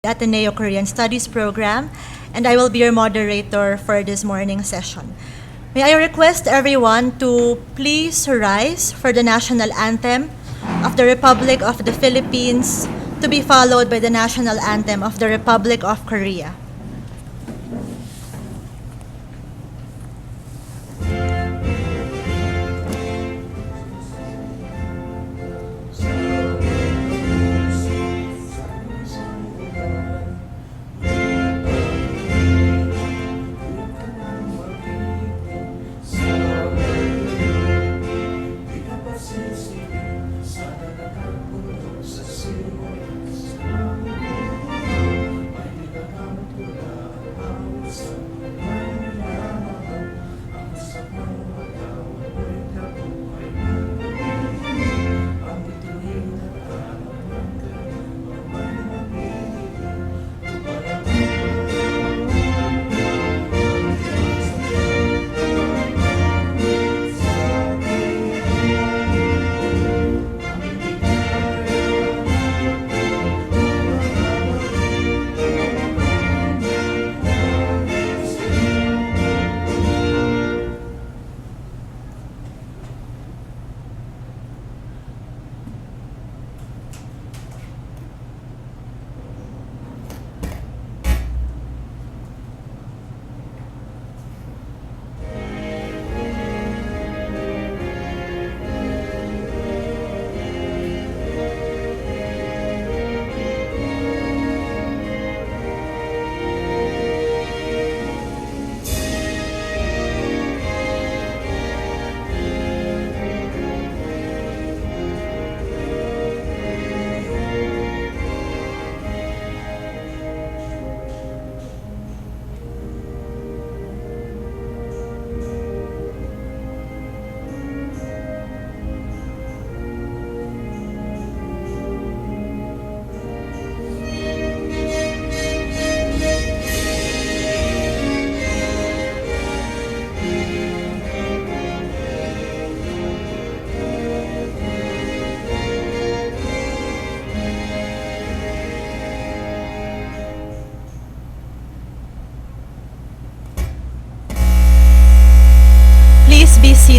Ateneo Korean Studies program, and I will be your moderator for this morning session. May I request everyone to please rise for the national anthem of the Republic of the Philippines, to be followed by the national anthem of the Republic of Korea.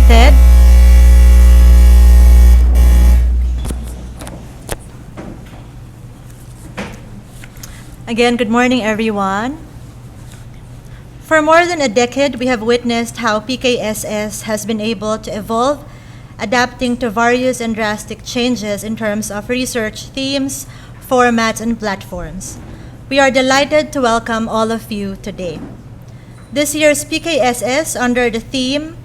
seated. Again, good morning, everyone. For more than a decade, we have witnessed how PKSS has been able to evolve, adapting to various and drastic changes in terms of research themes, formats, and platforms. We are delighted to welcome all of you today. This year's PKSS, under the theme,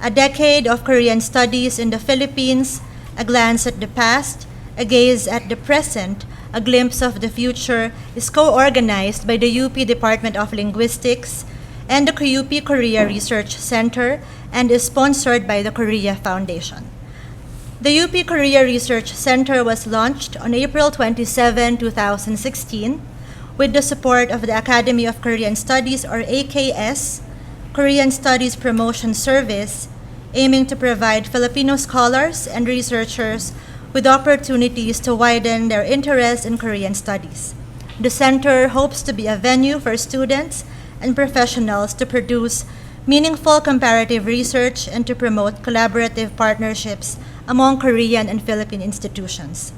A Decade of Korean Studies in the Philippines, A Glance at the Past, A Gaze at the Present, A Glimpse of the Future, is co-organized by the UP Department of Linguistics and the UP Korea Research Center and is sponsored by the Korea Foundation. The UP Korea Research Center was launched on April 27, 2016, with the support of the Academy of Korean Studies, or AKS, Korean Studies Promotion Service, aiming to provide Filipino scholars and researchers with opportunities to widen their interest in Korean studies. The center hopes to be a venue for students and professionals to produce meaningful comparative research and to promote collaborative partnerships among Korean and Philippine institutions.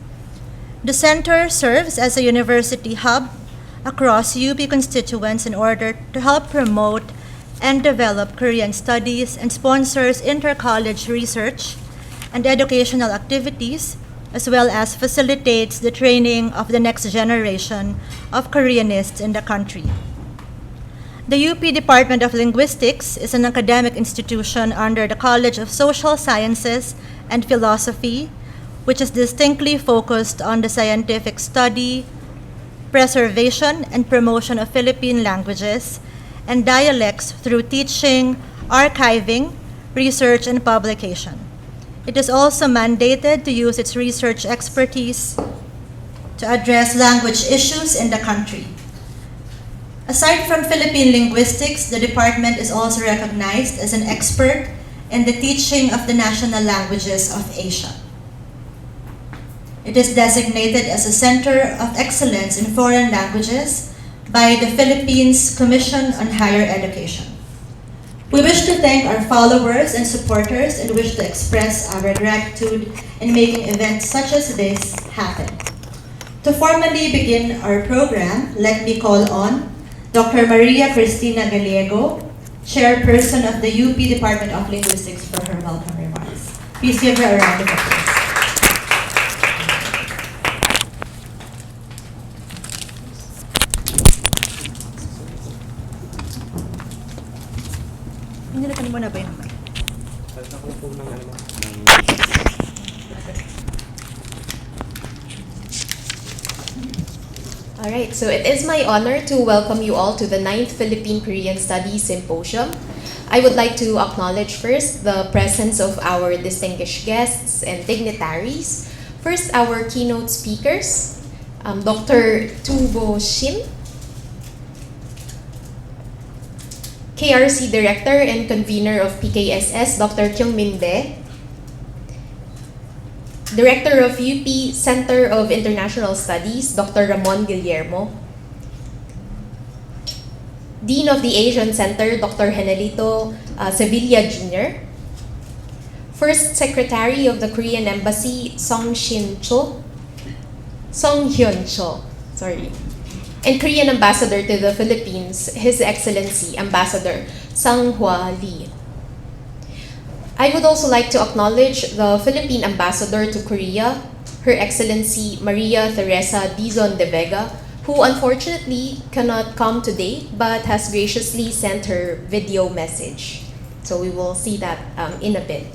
The center serves as a university hub across UP constituents in order to help promote and develop Korean studies and sponsors inter-college research and educational activities, as well as facilitates the training of the next generation of Koreanists in the country. The UP Department of Linguistics is an academic institution under the College of Social Sciences and Philosophy, which is distinctly focused on the scientific study, preservation, and promotion of Philippine languages and dialects through teaching, archiving, research, and publication. It is also mandated to use its research expertise to address language issues in the country. Aside from Philippine linguistics, the department is also recognized as an expert in the teaching of the national languages of Asia. It is designated as a Center of Excellence in Foreign Languages by the Philippines Commission on Higher Education. We wish to thank our followers and supporters and wish to express our gratitude in making events such as this happen. To formally begin our program, let me call on Dr. Maria Kristina Gallego, Chairperson of the UP Department of Linguistics, for her welcome remarks. Please give her a round of applause. Pinilikan mo na ba yung mic? Alright, so it is my honor to welcome you all to the 9th Philippine Korean Studies Symposium. I would like to acknowledge first the presence of our distinguished guests and dignitaries. First, our keynote speakers, Dr. Doobo Shim, KRC Director and Convener of PKSS, Dr. Kyungmin Bae, Director of UP Center of International Studies, Dr. Ramon Guillermo, Dean of the Asian Center, Dr. Henelito Sevilla Jr., First Secretary of the Korean Embassy, Sungshin Songhyun Cho, and Korean Ambassador to the Philippines, His Excellency Ambassador Sang-Hwa Lee. I would also like to acknowledge the Philippine Ambassador to Korea, Her Excellency Maria Teresa Dizon de Vega, who unfortunately cannot come today but has graciously sent her video message. So we will see that in a bit.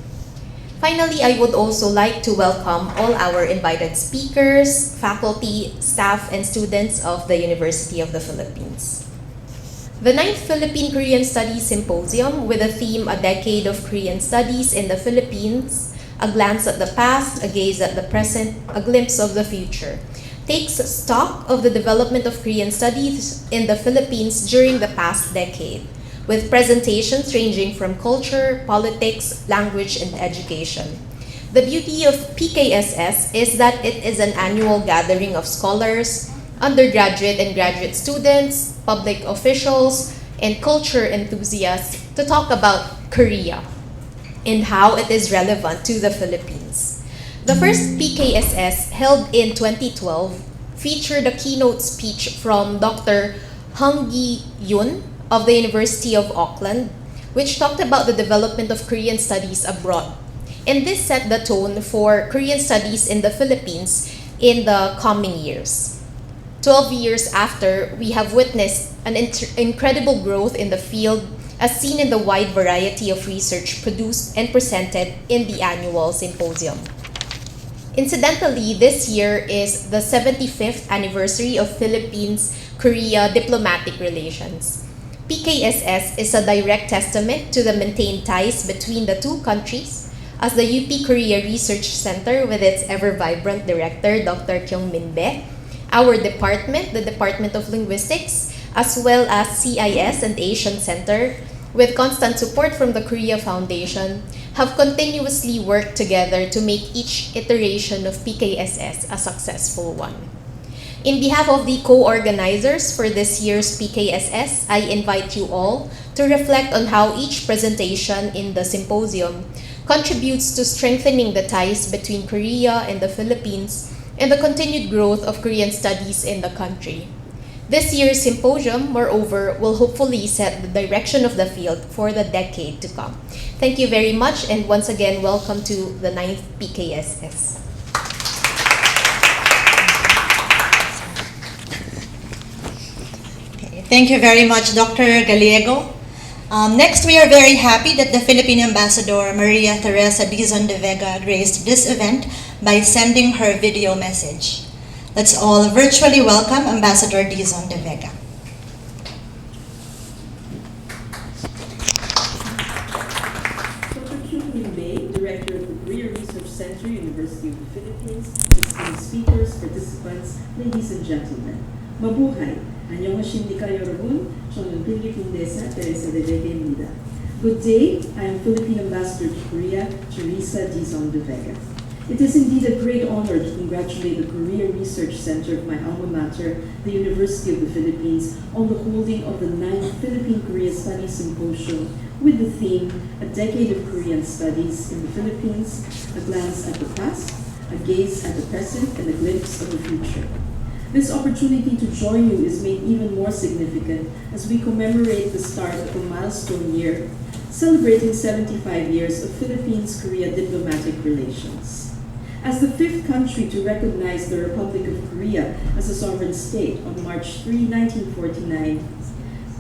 Finally, I would also like to welcome all our invited speakers, faculty, staff, and students of the University of the Philippines. The 9th Philippine Korean Studies Symposium, with the theme A Decade of Korean Studies in the Philippines, A Glance at the Past, A Gaze at the Present, A Glimpse of the Future, takes stock of the development of Korean studies in the Philippines during the past decade, with presentations ranging from culture, politics, language, and education. The beauty of PKSS is that it is an annual gathering of scholars, undergraduate and graduate students, public officials, and culture enthusiasts to talk about Korea. and how it is relevant to the Philippines. The first PKSS, held in 2012, featured a keynote speech from Dr. Hung-Gi Yoon of the University of Auckland, which talked about the development of Korean studies abroad. And this set the tone for Korean studies in the Philippines in the coming years. 12 years after, we have witnessed an incredible growth in the field as seen in the wide variety of research produced and presented in the annual symposium. Incidentally, this year is the 75th anniversary of Philippines-Korea diplomatic relations. PKSS is a direct testament to the maintained ties between the two countries, as the UP Korea Research Center with its ever-vibrant director, Dr. Kyung-Min Bae, our department, the Department of Linguistics, as well as CIS and Asian Center, with constant support from the Korea Foundation, have continuously worked together to make each iteration of PKSS a successful one. In behalf of the co-organizers for this year's PKSS, I invite you all to reflect on how each presentation in the symposium contributes to strengthening the ties between Korea and the Philippines and the continued growth of Korean studies in the country. This year's symposium, moreover, will hopefully set the direction of the field for the decade to come. Thank you very much, and once again, welcome to the 9th PKSS. Thank you very much, Dr. Gallego. Next, we are very happy that the Philippine Ambassador Maria Teresa Dizon de Vega graced this event by sending her video message. Let's all virtually welcome Ambassador Dizon de Vega. Dr. Kyung-Min Bae, Director of the Korea Research Center, University of the Philippines, esteemed speakers, participants, ladies and gentlemen. Mabuhay! 안녕하십니까 여러분? 저는 필리핀에서 Teresa de Vega입니다. Good day, I am Philippine Ambassador to Korea, Teresa Dizon de Vega. It is indeed a great honor to congratulate the Korea Research Center of my alma mater, the University of the Philippines, on the holding of the 9th Philippine-Korea Studies Symposium with the theme, A Decade of Korean Studies in the Philippines, a glance at the past, a gaze at the present, and a glimpse of the future. This opportunity to join you is made even more significant as we commemorate the start of a milestone year, celebrating 75 years of Philippines-Korea diplomatic relations. As the 5th country to recognize the Republic of Korea as a sovereign state on March 3, 1949,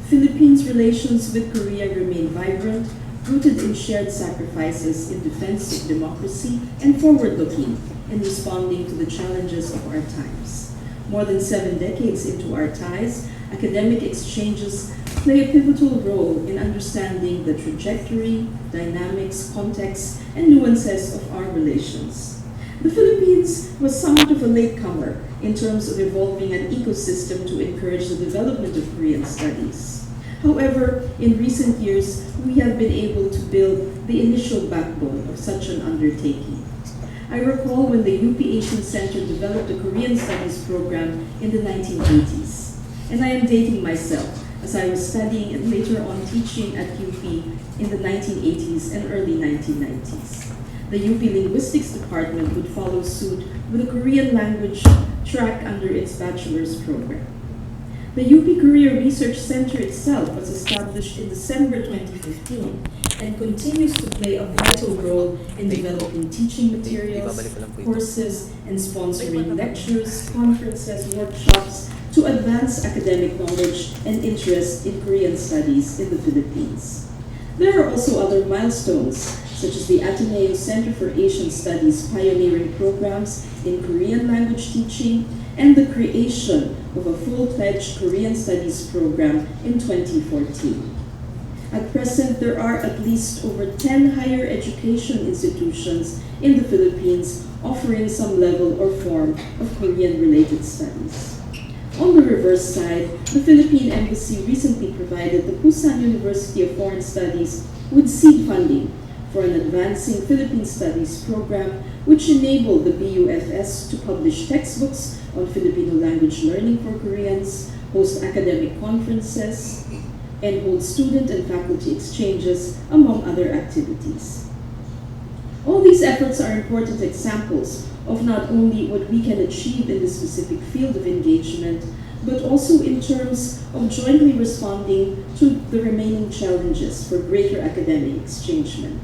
Philippines' relations with Korea remain vibrant, rooted in shared sacrifices in defense of democracy and forward-looking in responding to the challenges of our times. More than 7 decades into our ties, academic exchanges play a pivotal role in understanding the trajectory, dynamics, context, and nuances of our relations. The Philippines was somewhat of a latecomer in terms of evolving an ecosystem to encourage the development of Korean studies. However, in recent years, we have been able to build the initial backbone of such an undertaking. I recall when the UP Asian Center developed a Korean Studies program in the 1980s. And I am dating myself, as I was studying and later on teaching at UP in the 1980s and early 1990s. The UP Linguistics department would follow suit with a Korean language track under its bachelor's program. The UP Korea Research Center itself was established in December 2015 and continues to play a vital role in developing teaching materials, courses, and sponsoring lectures, conferences, workshops to advance academic knowledge and interest in Korean studies in the Philippines. There are also other milestones, such as the Ateneo Center for Asian Studies pioneering programs in Korean language teaching and the creation of a full-fledged Korean Studies program in 2014. At present, there are at least over 10 higher education institutions in the Philippines offering some level or form of Korean-related studies. On the reverse side, the Philippine Embassy recently provided the Pusan University of Foreign Studies with seed funding for an advancing Philippine Studies program which enabled the BUFS to publish textbooks on Filipino language learning for Koreans, host academic conferences, and hold student and faculty exchanges, among other activities. All these efforts are important examples of not only what we can achieve in the specific field of engagement, but also in terms of jointly responding to the remaining challenges for greater academic engagement.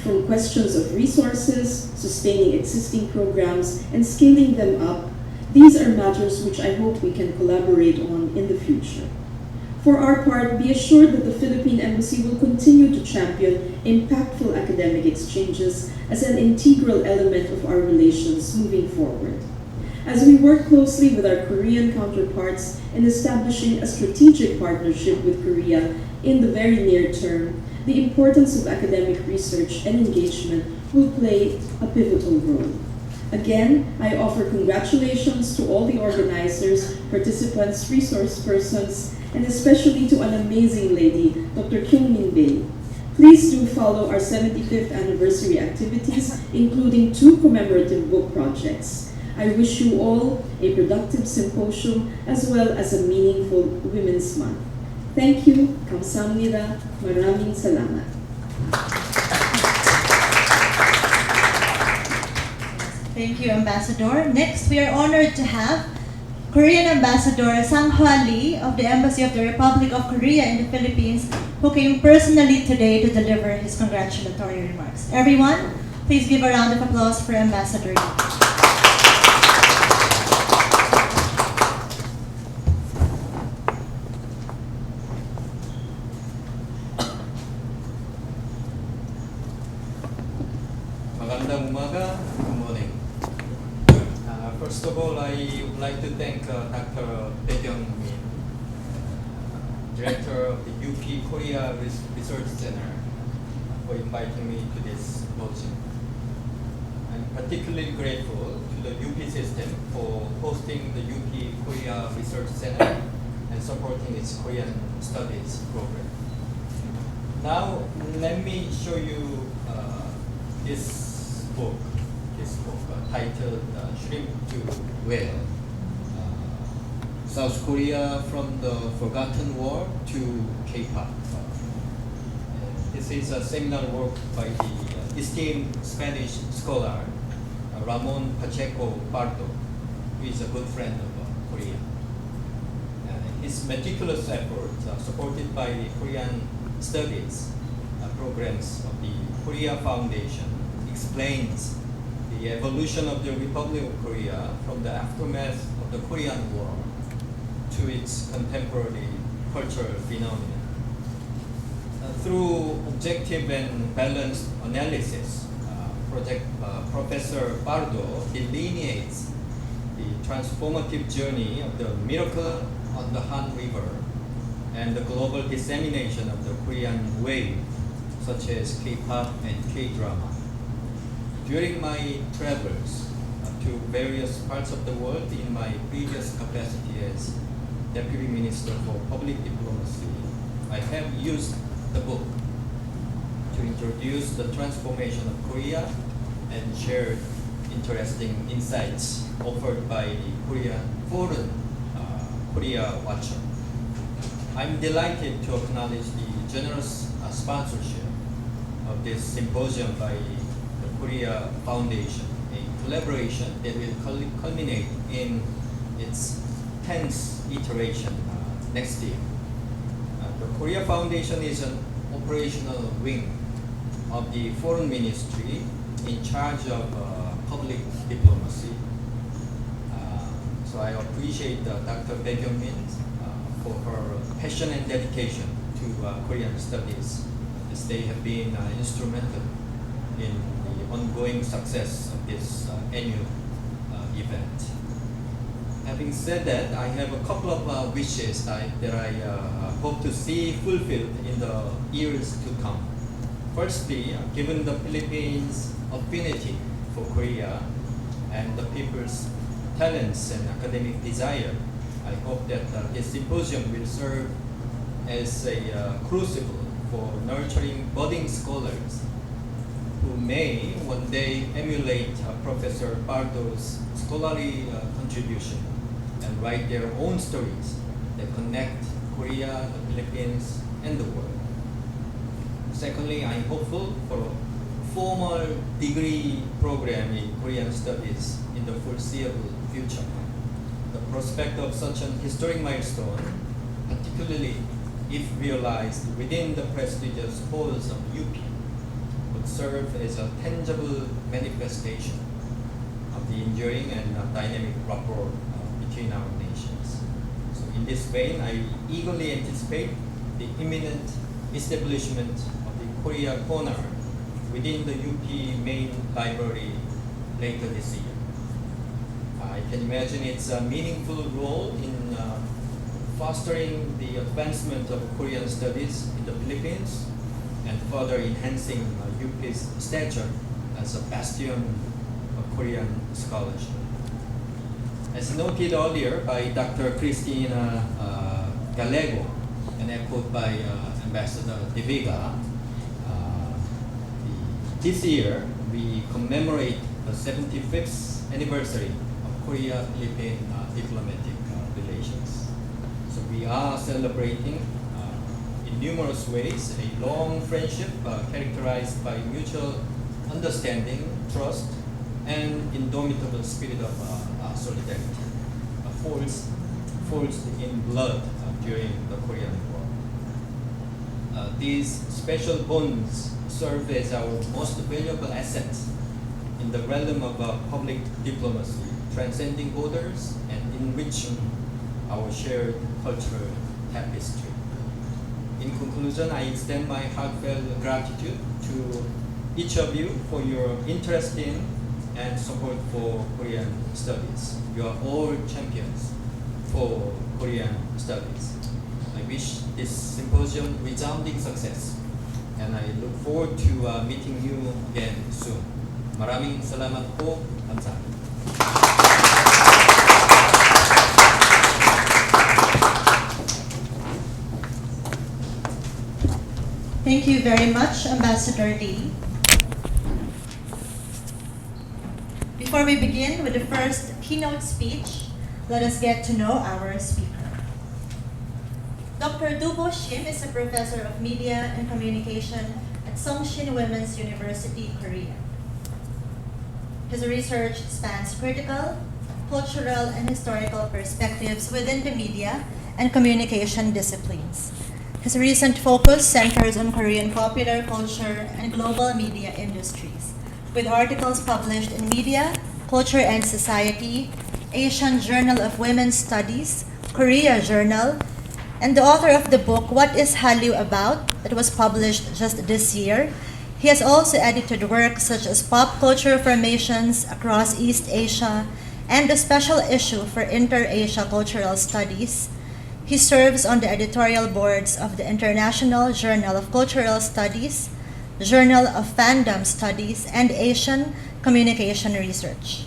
From questions of resources, sustaining existing programs, and scaling them up, these are matters which I hope we can collaborate on in the future. For our part, be assured that the Philippine Embassy will continue to champion impactful academic exchanges as an integral element of our relations moving forward. As we work closely with our Korean counterparts in establishing a strategic partnership with Korea in the very near term, the importance of academic research and engagement will play a pivotal role. Again, I offer congratulations to all the organizers, participants, resource persons, and especially to an amazing lady, Dr. Kyung-min Bae. Please do follow our 75th anniversary activities, including 2 commemorative book projects. I wish you all a productive symposium as well as a meaningful Women's Month. Thank you. Kamsahamnida. Maraming salamat. Thank you, Ambassador. Next, we are honored to have Korean Ambassador Sang-hwa Lee of the Embassy of the Republic of Korea in the Philippines, who came personally today to deliver his congratulatory remarks. Everyone, please give a round of applause for Ambassador Lee. Magandang umaga. Good morning. First of all, I would like to thank Dr. Bae-kyung-min, Director of the UP Korea Research Center, for inviting me to this symposium. I'm particularly grateful to the UP system for hosting the UP Korea Research Center and supporting its Korean Studies program. Now, let me show you this book titled Shim to Whale, South Korea from the Forgotten War to K-pop. This is a seminal work by the esteemed Spanish scholar Ramon Pacheco Pardo, who is a good friend of Korea. His meticulous efforts, supported by the Korean Studies programs of the Korea Foundation, explains the evolution of the Republic of Korea from the aftermath of the Korean War to its contemporary cultural phenomena. Through objective and balanced analysis, Professor Pardo delineates the transformative journey of the miracle on the Han River and the global dissemination of the Korean wave, such as K-pop and K-drama. During my travels to various parts of the world in my previous capacity as Deputy Minister for Public Diplomacy, I have used the book to introduce the transformation of Korea and share interesting insights offered by the foreign Korea Watcher. I'm delighted to acknowledge the generous sponsorship of this symposium by the Korea Foundation, a collaboration that will culminate in its 10th iteration next year. The Korea Foundation is an operational wing of the Foreign Ministry in charge of public diplomacy. So I appreciate Dr. Bae-kyung-min for her passion and dedication to Korean studies, as they have been instrumental in the ongoing success of this annual event. Having said that, I have a couple of wishes that I hope to see fulfilled in the years to come. Firstly, given the Philippines' affinity for Korea and the people's talents and academic desire, I hope that this symposium will serve as a crucible for nurturing budding scholars who may one day emulate Professor Pardo's scholarly contribution and write their own stories that connect Korea, the Philippines, and the world. Secondly, I'm hopeful for formal degree program in Korean studies in the foreseeable future. The prospect of such an historic milestone, particularly if realized within the prestigious halls of UP, would serve as a tangible manifestation of the enduring and dynamic rapport between our nations. So in this vein, I eagerly anticipate the imminent establishment of the Korea Corner within the UP main library later this year. I can imagine its meaningful role in fostering the advancement of Korean studies in the Philippines and further enhancing UP's stature as a bastion of Korean scholarship. As noted earlier by Dr. Kristina Gallego and echoed by Ambassador De Vega, this year we commemorate the 75th anniversary of Korea-Philippine diplomatic relations. So we are celebrating in numerous ways a long friendship characterized by mutual understanding, trust, and indomitable spirit of solidarity, forged in blood during the Korean War. These special bonds serve as our most valuable assets in the realm of public diplomacy, transcending borders and enriching our shared cultural tapestry. In conclusion, I extend my heartfelt gratitude to each of you for your interest in and support for Korean studies. You are all champions for Korean studies. I wish this symposium resounding success, and I look forward to meeting you again soon. Maraming salamat po. Kamsahamnida. Thank you very much, Ambassador Lee. Before we begin with the first keynote speech, let us get to know our speaker. Dr. Doobo Shim is a professor of media and communication at Sungshin Women's University, Korea. His research spans critical, cultural, and historical perspectives within the media and communication disciplines. His recent focus centers on Korean popular culture and global media industries, with articles published in Media, Culture and Society, Asian Journal of Women's Studies, Korea Journal, and the author of the book What is Hallyu About? That was published just this year. He has also edited works such as Pop Culture Formations Across East Asia and the special issue for Inter-Asia Cultural Studies. He serves on the editorial boards of the International Journal of Cultural Studies, Journal of Fandom Studies, and Asian Communication Research.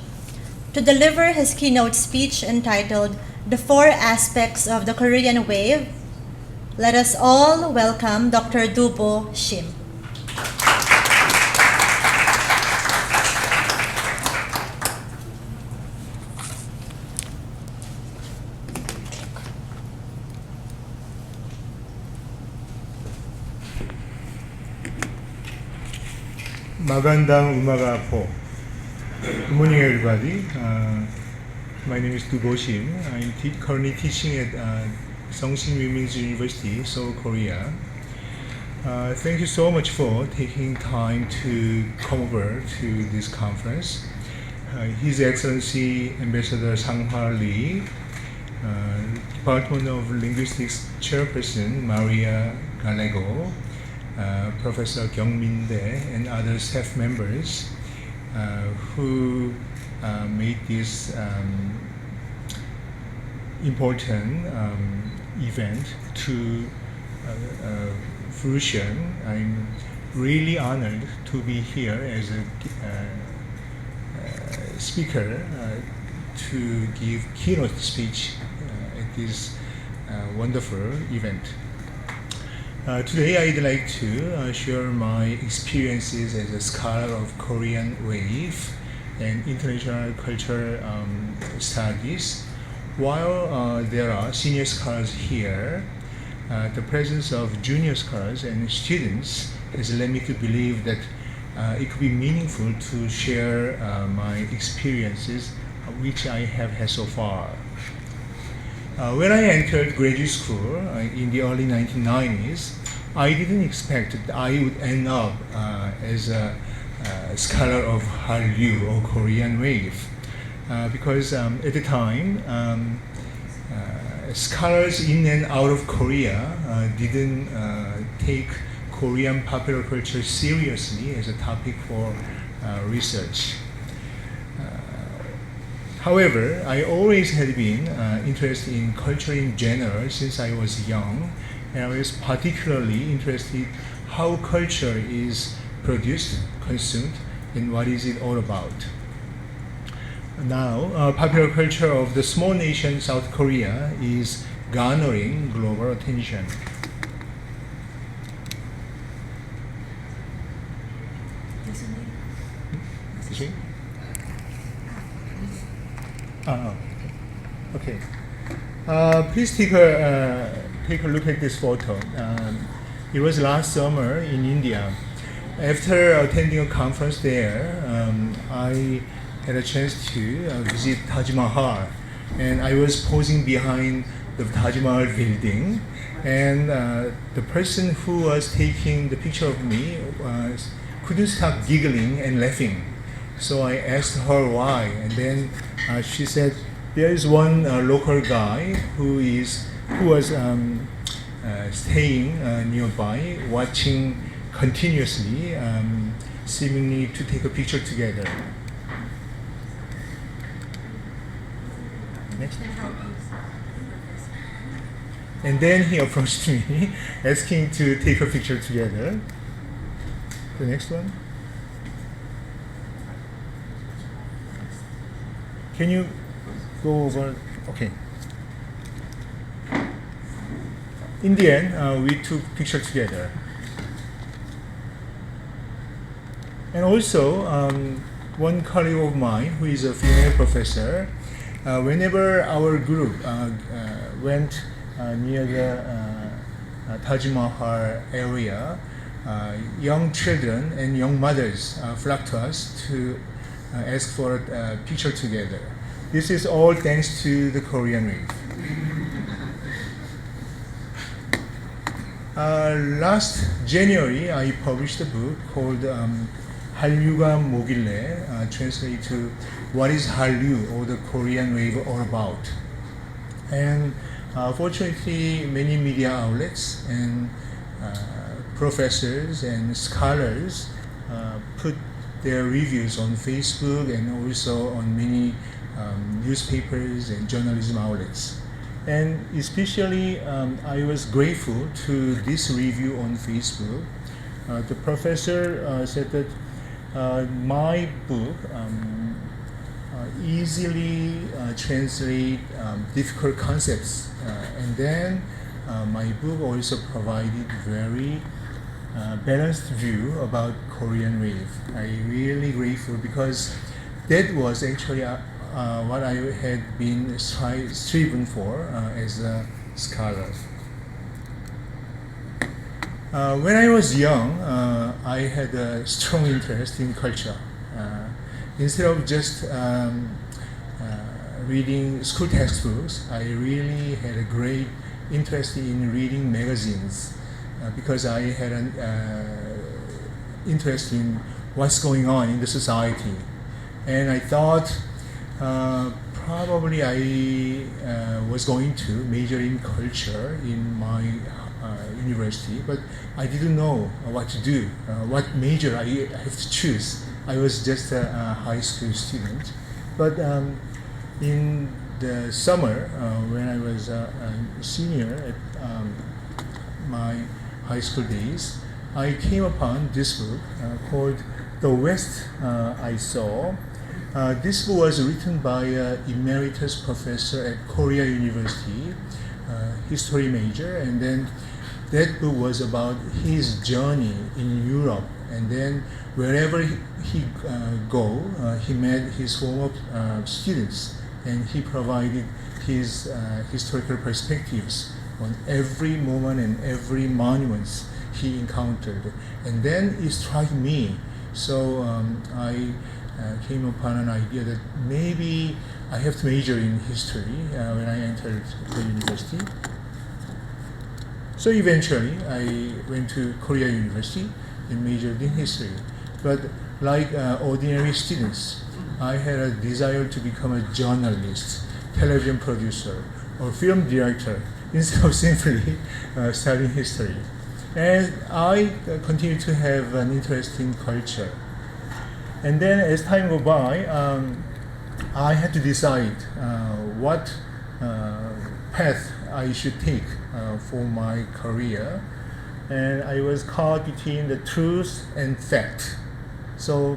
To deliver his keynote speech entitled The Four Aspects of the Korean Wave, let us all welcome Dr. Doobo Shim. Magandang umaga po. Good morning, everybody. My name is Doobo Shim. I'm currently teaching at Sungshin Women's University, Seoul, Korea. Thank you so much for taking time to come over to this conference. His Excellency Ambassador Sang-Hwa Lee, Department of Linguistics Chairperson Maria Gallego, Professor Kyung-min Dae, and other staff members who made this important event to fruition. I'm really honored to be here as a speaker to give keynote speech at this wonderful event. Today I'd like to share my experiences as a scholar of Korean Wave and international culture studies. While there are senior scholars here, the presence of junior scholars and students has led me to believe that it could be meaningful to share my experiences which I have had so far. When I entered graduate school in the early 1990s, I didn't expect that I would end up as a scholar of Hallyu or Korean wave, because at the time, scholars in and out of Korea didn't take Korean popular culture seriously as a topic for research. However, I always had been interested in culture in general since I was young, and I was particularly interested how culture is produced, consumed, and what is it all about. Now, popular culture of the small nation South Korea is garnering global attention. See? Okay. Please take a look at this photo. It was last summer in India. After attending a conference there, I had a chance to visit Taj Mahal, and I was posing behind the Taj Mahal building, and the person who was taking the picture of me couldn't stop giggling and laughing. So I asked her why, and then she said, there is one local guy who was staying nearby, watching continuously, seemingly to take a picture together. Next. And then he approached me, asking to take a picture together. The next one. Can you go over? Okay. In the end, we took picture together. And also, one colleague of mine who is a female professor, whenever our group went near the Taj Mahal area, young children and young mothers flocked to us to ask for a picture together. This is all thanks to the Korean wave. Last January, I published a book called Hall유가 뭐길래, translated to What is Hallyu, or the Korean wave all about. And fortunately, many media outlets and professors and scholars put their reviews on Facebook and also on many newspapers and journalism outlets. And especially, I was grateful to this review on Facebook. The professor said that my book easily translate difficult concepts, and then my book also provided very balanced view about Korean wave. I'm really grateful because that was actually what I had been striven for as a scholar. When I was young, I had a strong interest in culture. Instead of just reading school textbooks, I really had a great interest in reading magazines because I had an interest in what's going on in the society. And I thought probably I was going to major in culture in my university, but I didn't know what to do, what major I have to choose. I was just a high school student. But in the summer, when I was a senior at my high school days, I came upon this book called The West I Saw. This book was written by an emeritus professor at Korea University, history major, and then that book was about his journey in Europe, and then wherever he he met his former students, and he provided his historical perspectives on every moment and every monument he encountered. And then it struck me So I came upon an idea that maybe I have to major in history when I entered the university. So eventually I went to Korea University and majored in history. But like ordinary students, I had a desire to become a journalist, television producer, or film director instead of simply studying history. And I continued to have an interest in culture. And then as time goes by, I had to decide what path I should take for my career. And I was caught between the truth and fact. So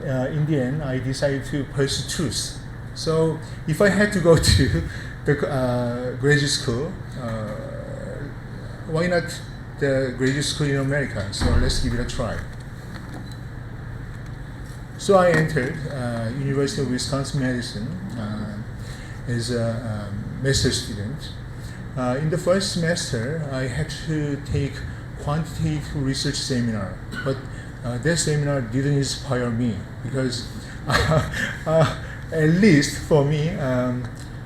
in the end, I decided to pursue truth. So if I had to go to the graduate school, why not the graduate school in America? So let's give it a try. So I entered University of Wisconsin-Madison as a master's student. In the first semester, I had to take quantitative research seminar, but that seminar didn't inspire me because, at least for me,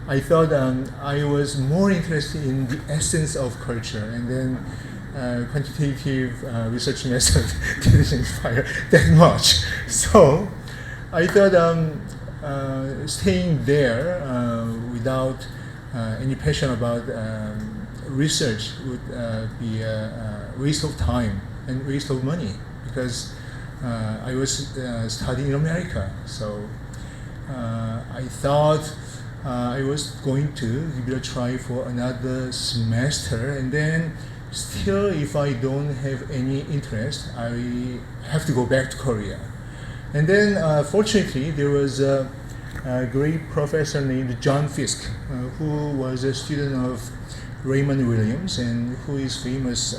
I thought I was more interested in the essence of culture, and then quantitative research method didn't inspire that much. So I thought staying there without any passion about research would be a waste of time and waste of money because I was studying in America. So I thought I was going to give it a try for another semester, and then still, if I don't have any interest, I have to go back to Korea. And then, fortunately, there was a great professor named John Fisk, who was a student of Raymond Williams and who is famous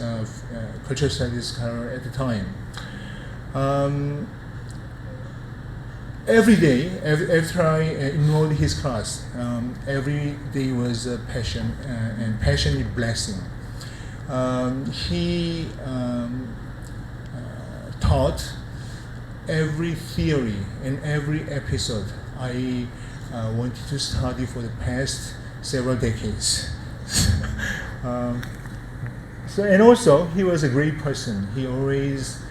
cultural studies scholar at the time. Every day, after I enrolled in his class, every day was a passion and passionate blessing. He taught every theory and every episode I wanted to study for the past several decades. And also, he was a great person. He always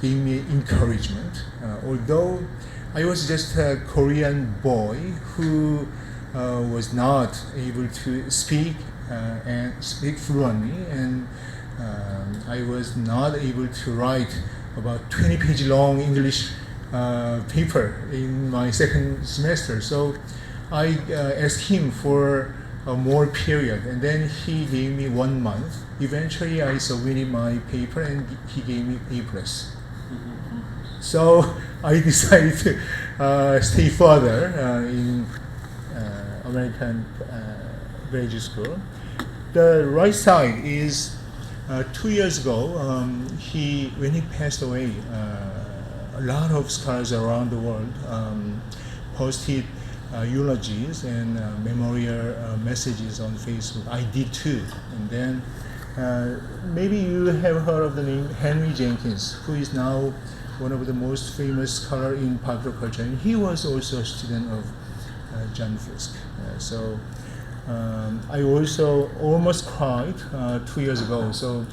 gave me encouragement. Although I was just a Korean boy who was not able to speak fluently, and I was not able to write about 20-page long English paper in my second semester. So I asked him for a more period, and then he gave me 1 month. Eventually, I submitted my paper, and he gave me A+. So I decided to stay further in American graduate school. The right side is 2 years ago. When he passed away, a lot of scholars around the world posted eulogies and memorial messages on Facebook. I did too. And then maybe you have heard of the name Henry Jenkins, who is now one of the most famous scholars in popular culture. And he was also a student of John Fisk. So I also almost cried 2 years ago. So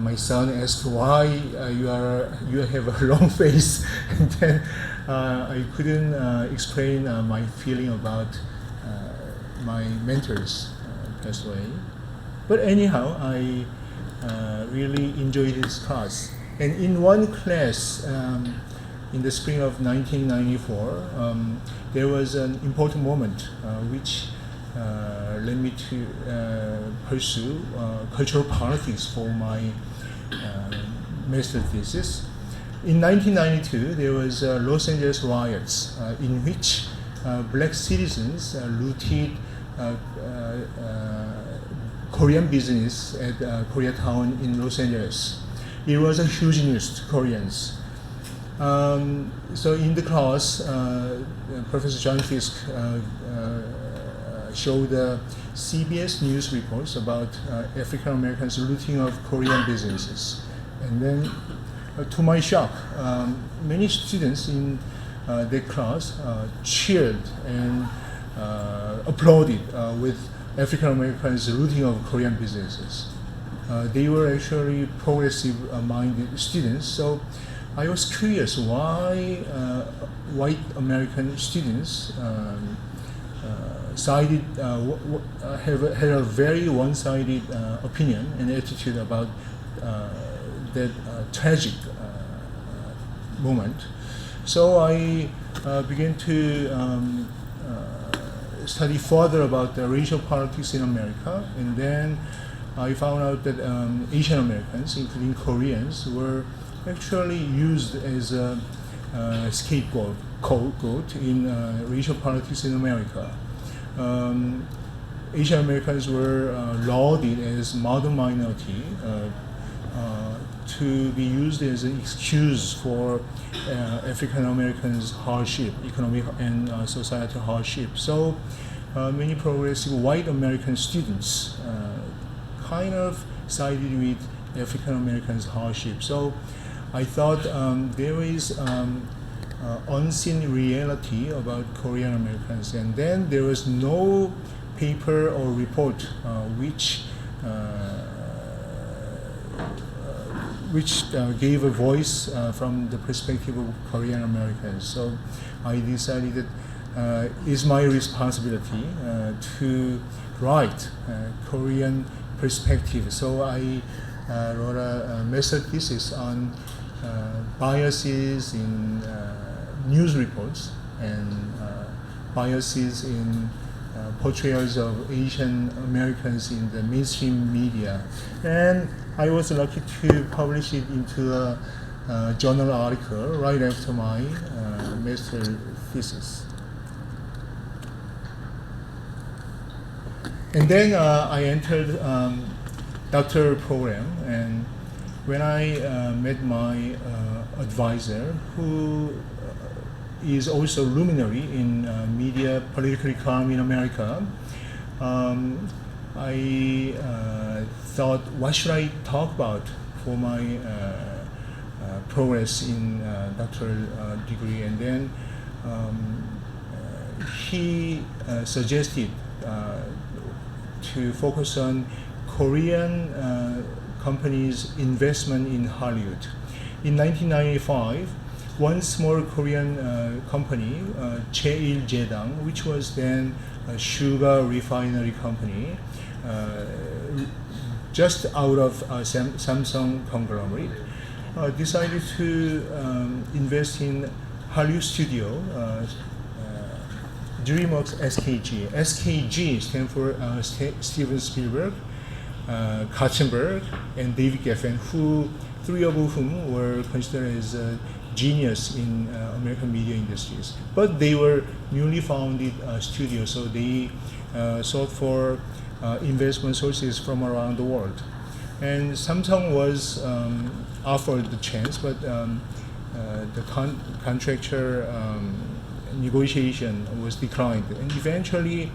my son asked why you have a long face, and then I couldn't explain my feeling about my mentors passed away. But anyhow, I really enjoyed his class. And in one class, in the spring of 1994, there was an important moment which led me to pursue cultural politics for my master thesis. In 1992, there was Los Angeles riots in which black citizens looted Korean business at Koreatown in Los Angeles. It was a huge news to Koreans. So in the class, Professor John Fisk showed CBS News reports about African Americans looting of Korean businesses. And then, to my shock, many students in that class cheered and applauded with African Americans' rooting of Korean businesses. They were actually progressive-minded students, so I was curious why white American students had a very one-sided opinion and attitude about that tragic moment. So I began to study further about the racial politics in America, and then I found out that Asian Americans, including Koreans, were actually used as a scapegoat in racial politics in America. Asian Americans were lauded as modern minority to be used as an excuse for African Americans' hardship, economic and societal hardship. So many progressive white American students kind of sided with African Americans' hardship. So I thought there is unseen reality about Korean Americans, and then there was no paper or report which gave a voice from the perspective of Korean Americans. So I decided that it's my responsibility to write Korean perspective. So I wrote a master thesis on biases in news reports and biases in portrayals of Asian Americans in the mainstream media. And I was lucky to publish it into a journal article right after my master thesis. And then I entered doctoral program, and when I met my advisor, who is also luminary in media political economy in America, I thought, what should I talk about for my progress in doctoral degree? And then he suggested to focus on Korean companies' investment in Hallyu. In 1995, one small Korean company, Jeil, which was then a sugar refinery company, just out of Samsung conglomerate, decided to invest in Hallyu Studio, DreamWorks SKG. SKG stands for Steven Spielberg, Katzenberg, and David Geffen, who three of whom were considered as genius in American media industries. But they were newly founded studios, so they sought for investment sources from around the world. And Samsung was offered the chance, but the contractual negotiation was declined. And eventually,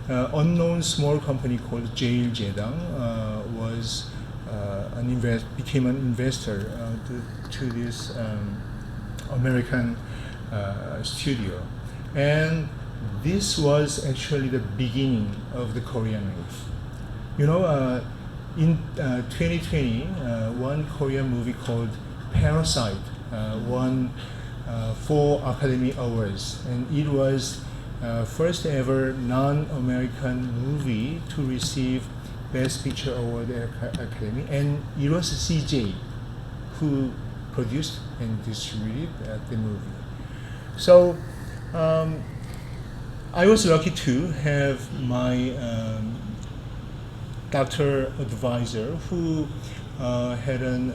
unknown small company called Jeil was became an investor to this American studio. And this was actually the beginning of the Korean wave. You know, in 2020, one Korean movie called Parasite won 4 Academy Awards, and it was first ever non-American movie to receive Best Picture Award at Academy, and it was CJ who produced and distributed the movie. So I was lucky to have my doctor advisor who had an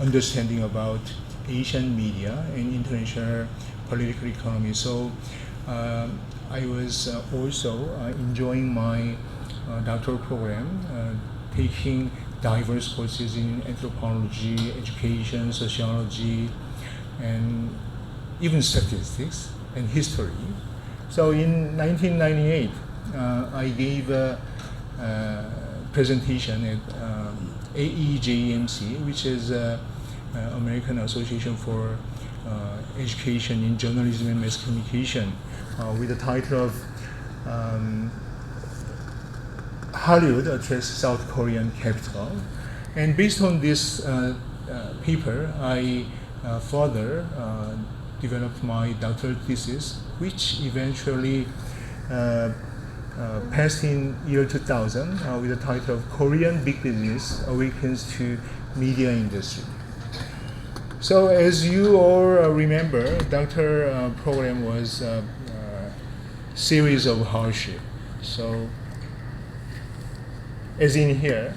understanding about Asian media and international political economy. So I was also enjoying my doctoral program, taking diverse courses in anthropology, education, sociology, and even statistics and history. So in 1998, I gave a presentation at AEJMC, which is American Association for Education in Journalism and Mass Communication with the title of Hallyu Address South Korean Capital. And based on this paper, I further developed my doctoral thesis, which eventually passed in year 2000 with the title of Korean Big Business Awakens to Media Industry. So as you all remember, doctoral program was a series of hardship. So as in here,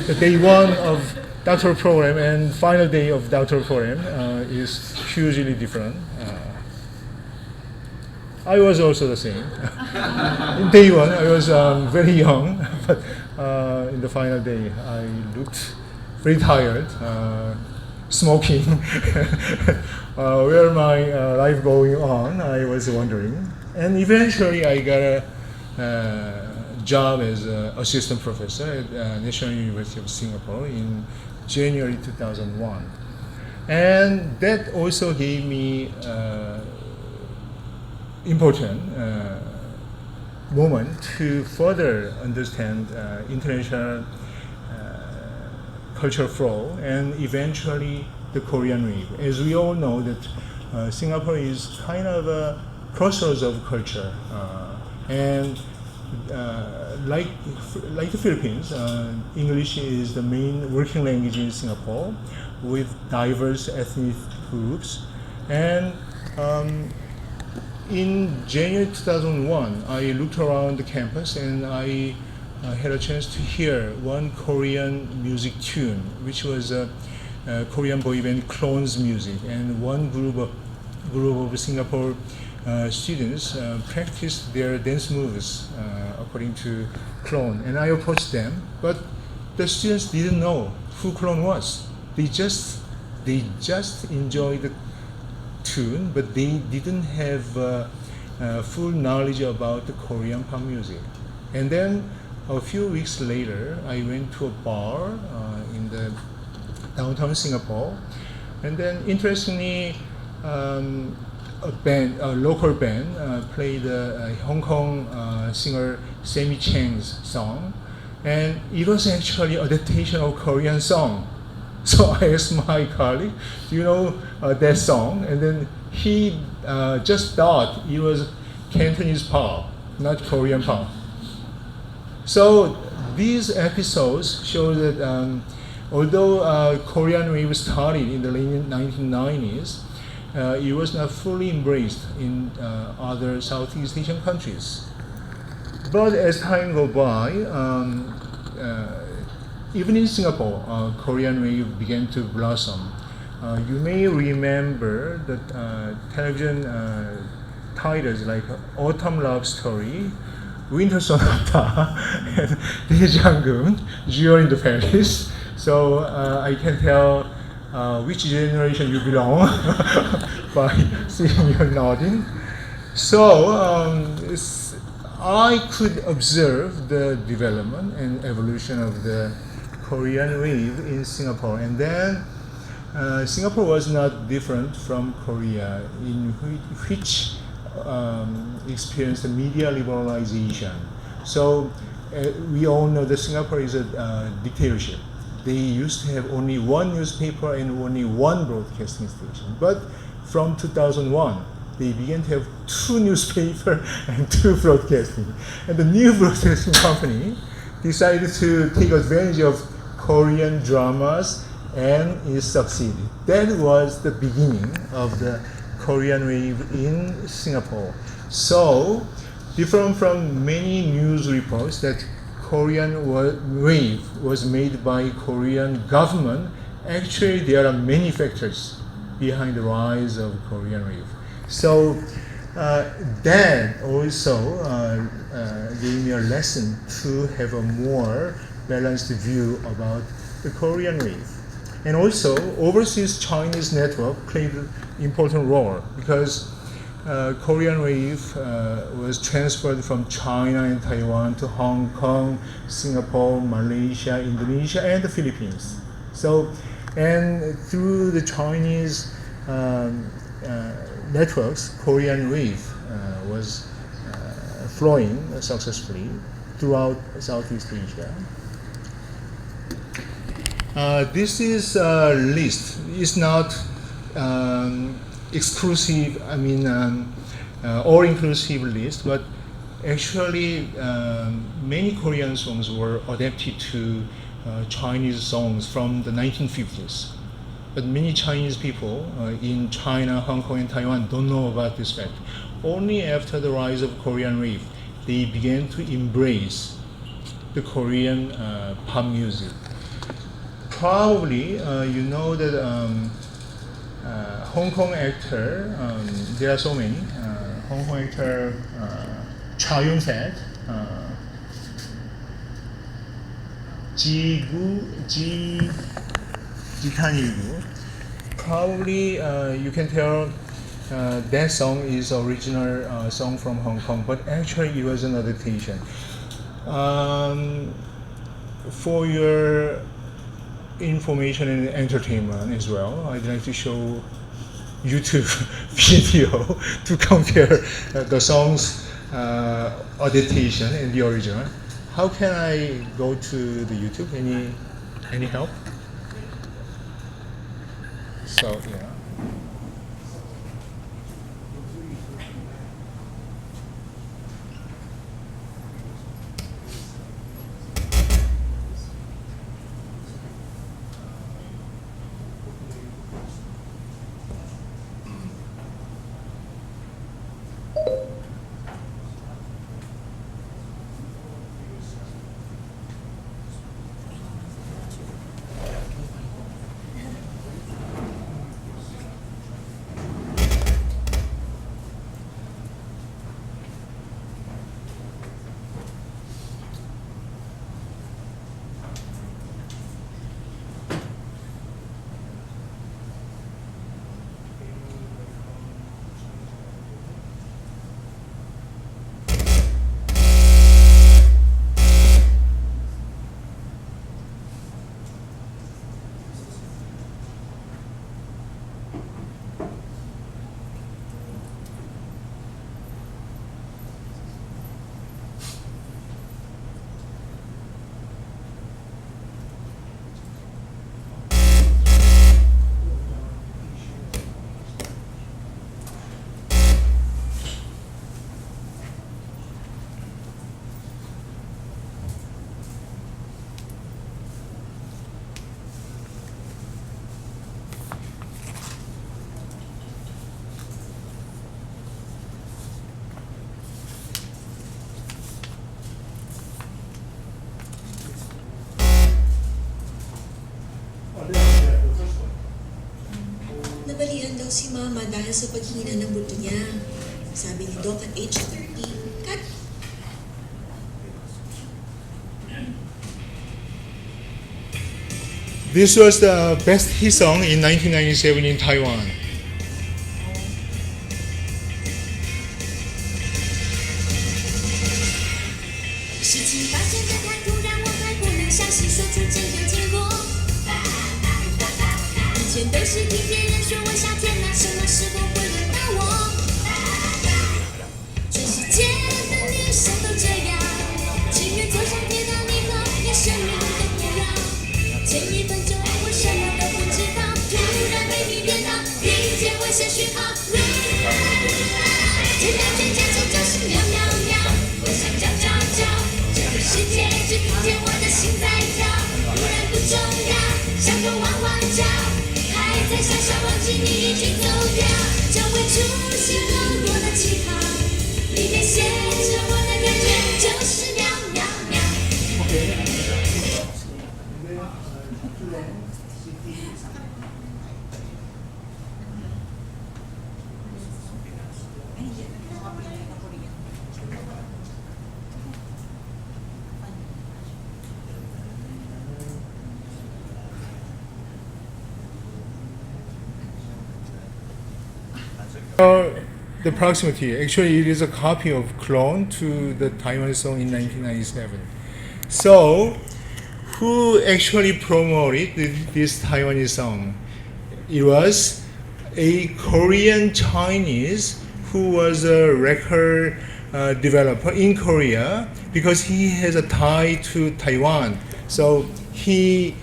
the day one of doctoral program and final day of doctoral program is hugely different. I was also the same. In day one, I was very young, but in the final day, I looked very tired, smoking. Where my life going on, I was wondering. And eventually, I got a job as an assistant professor at National University of Singapore in January 2001. And that also gave me important moment to further understand international cultural flow and eventually the Korean wave. As we all know that Singapore is kind of a crossroads of culture and like the Philippines, English is the main working language in Singapore with diverse ethnic groups. And in January 2001, I looked around the campus and I had a chance to hear one Korean music tune, which was a Korean boy band Clone's music, and one group of Singapore students practiced their dance moves according to Clone, and I approached them, but the students didn't know who Clone was. They just enjoyed the tune, but they didn't have full knowledge about the Korean pop music. And then a few weeks later, I went to a bar in the downtown Singapore, and then interestingly, a local band played a Hong Kong singer Sammy Chang's song, and it was actually an adaptation of Korean song. So I asked my colleague, do you know that song? And then he just thought it was Cantonese pop, not Korean pop. So these episodes show that although Korean wave started in the late 1990s, it was not fully embraced in other Southeast Asian countries. But as time goes by, even in Singapore, Korean wave began to blossom. You may remember that television titles like Autumn Love Story, Winter Sonata, and Daejanggeum, Jewel in the Palace. So I can tell which generation you belong by seeing your nodding. So I could observe the development and evolution of the Korean wave in Singapore, and then Singapore was not different from Korea, in which experienced the media liberalization. So we all know that Singapore is a dictatorship. They used to have only one newspaper and only one broadcasting station. But from 2001, they began to have two newspapers and two broadcasting. And the new broadcasting company decided to take advantage of Korean dramas and it succeeded. That was the beginning of the Korean wave in Singapore. So, different from many news reports that Korean wave was made by Korean government, actually there are many factors behind the rise of Korean wave. So that also gave me a lesson to have a more balanced view about the Korean wave. And also, overseas Chinese network played an important role because Korean wave was transferred from China and Taiwan to Hong Kong, Singapore, Malaysia, Indonesia, and the Philippines. So And through the Chinese networks, Korean wave was flowing successfully throughout Southeast Asia. This is a list. It's not exclusive, all-inclusive list, but actually many Korean songs were adapted to Chinese songs from the 1950s. But many Chinese people in China, Hong Kong, and Taiwan don't know about this fact. Only after the rise of Korean wave, they began to embrace the Korean pop music. Probably you know that Hong Kong actor, there are so many, Hong Kong actor Cha Yun-fat, Jitanilgu. Probably you can tell that song is original song from Hong Kong, but actually it was an adaptation. For your information and entertainment as well, I'd like to show YouTube video to compare the song's adaptation and the original. How can I go to the YouTube? Any help? So yeah. Nabalian daw si Mama dahil sa paghina ng buto niya. Sabi ni Doc at age 30, cut. This was the best hit song in 1997 in Taiwan. 17、8岁的太突然，我还不能详细说出整个经过。以前都是听别人说我夏天啊，什么时候会轮到我？全世界的女生都这样，情愿坐上铁达尼号，连生命都不要。前1分钟我什么都不知道，突然被你电到，听见危险讯号。这两天家中就是喵喵喵，我想叫叫叫，这个世界只听见我的心在跳，不然不重要，像个汪汪叫，还在傻傻忘记你已经走掉，就会出现很多的记号，里面写着我的感觉就是喵喵喵。The proximity, actually it is a copy of clone to the Taiwan song in 1997. So who actually promoted this Taiwanese song? It was a Korean Chinese who was a record developer in Korea because he has a tie to Taiwan. So he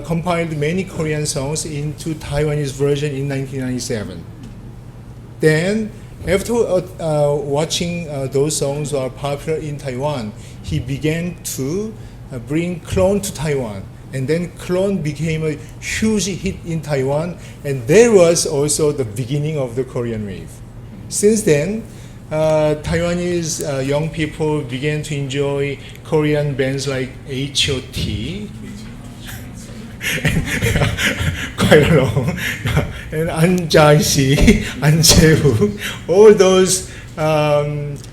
compiled many Korean songs into Taiwanese version in 1997. Then, after watching those songs were popular in Taiwan, he began to bring clone to Taiwan. And then clone became a huge hit in Taiwan, and that was also the beginning of the Korean wave. Since then, Taiwanese young people began to enjoy Korean bands like H.O.T. quite long, and An Jae-si, An Jae-woo, all those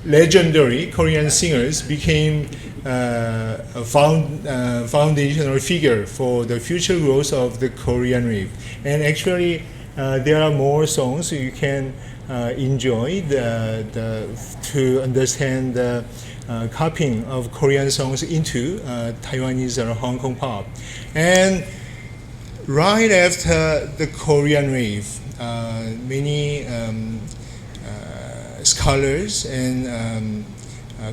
legendary Korean singers became a foundational figure for the future growth of the Korean wave. And actually, there are more songs you can enjoy to understand the copying of Korean songs into Taiwanese or Hong Kong pop. And right after the Korean wave, many scholars and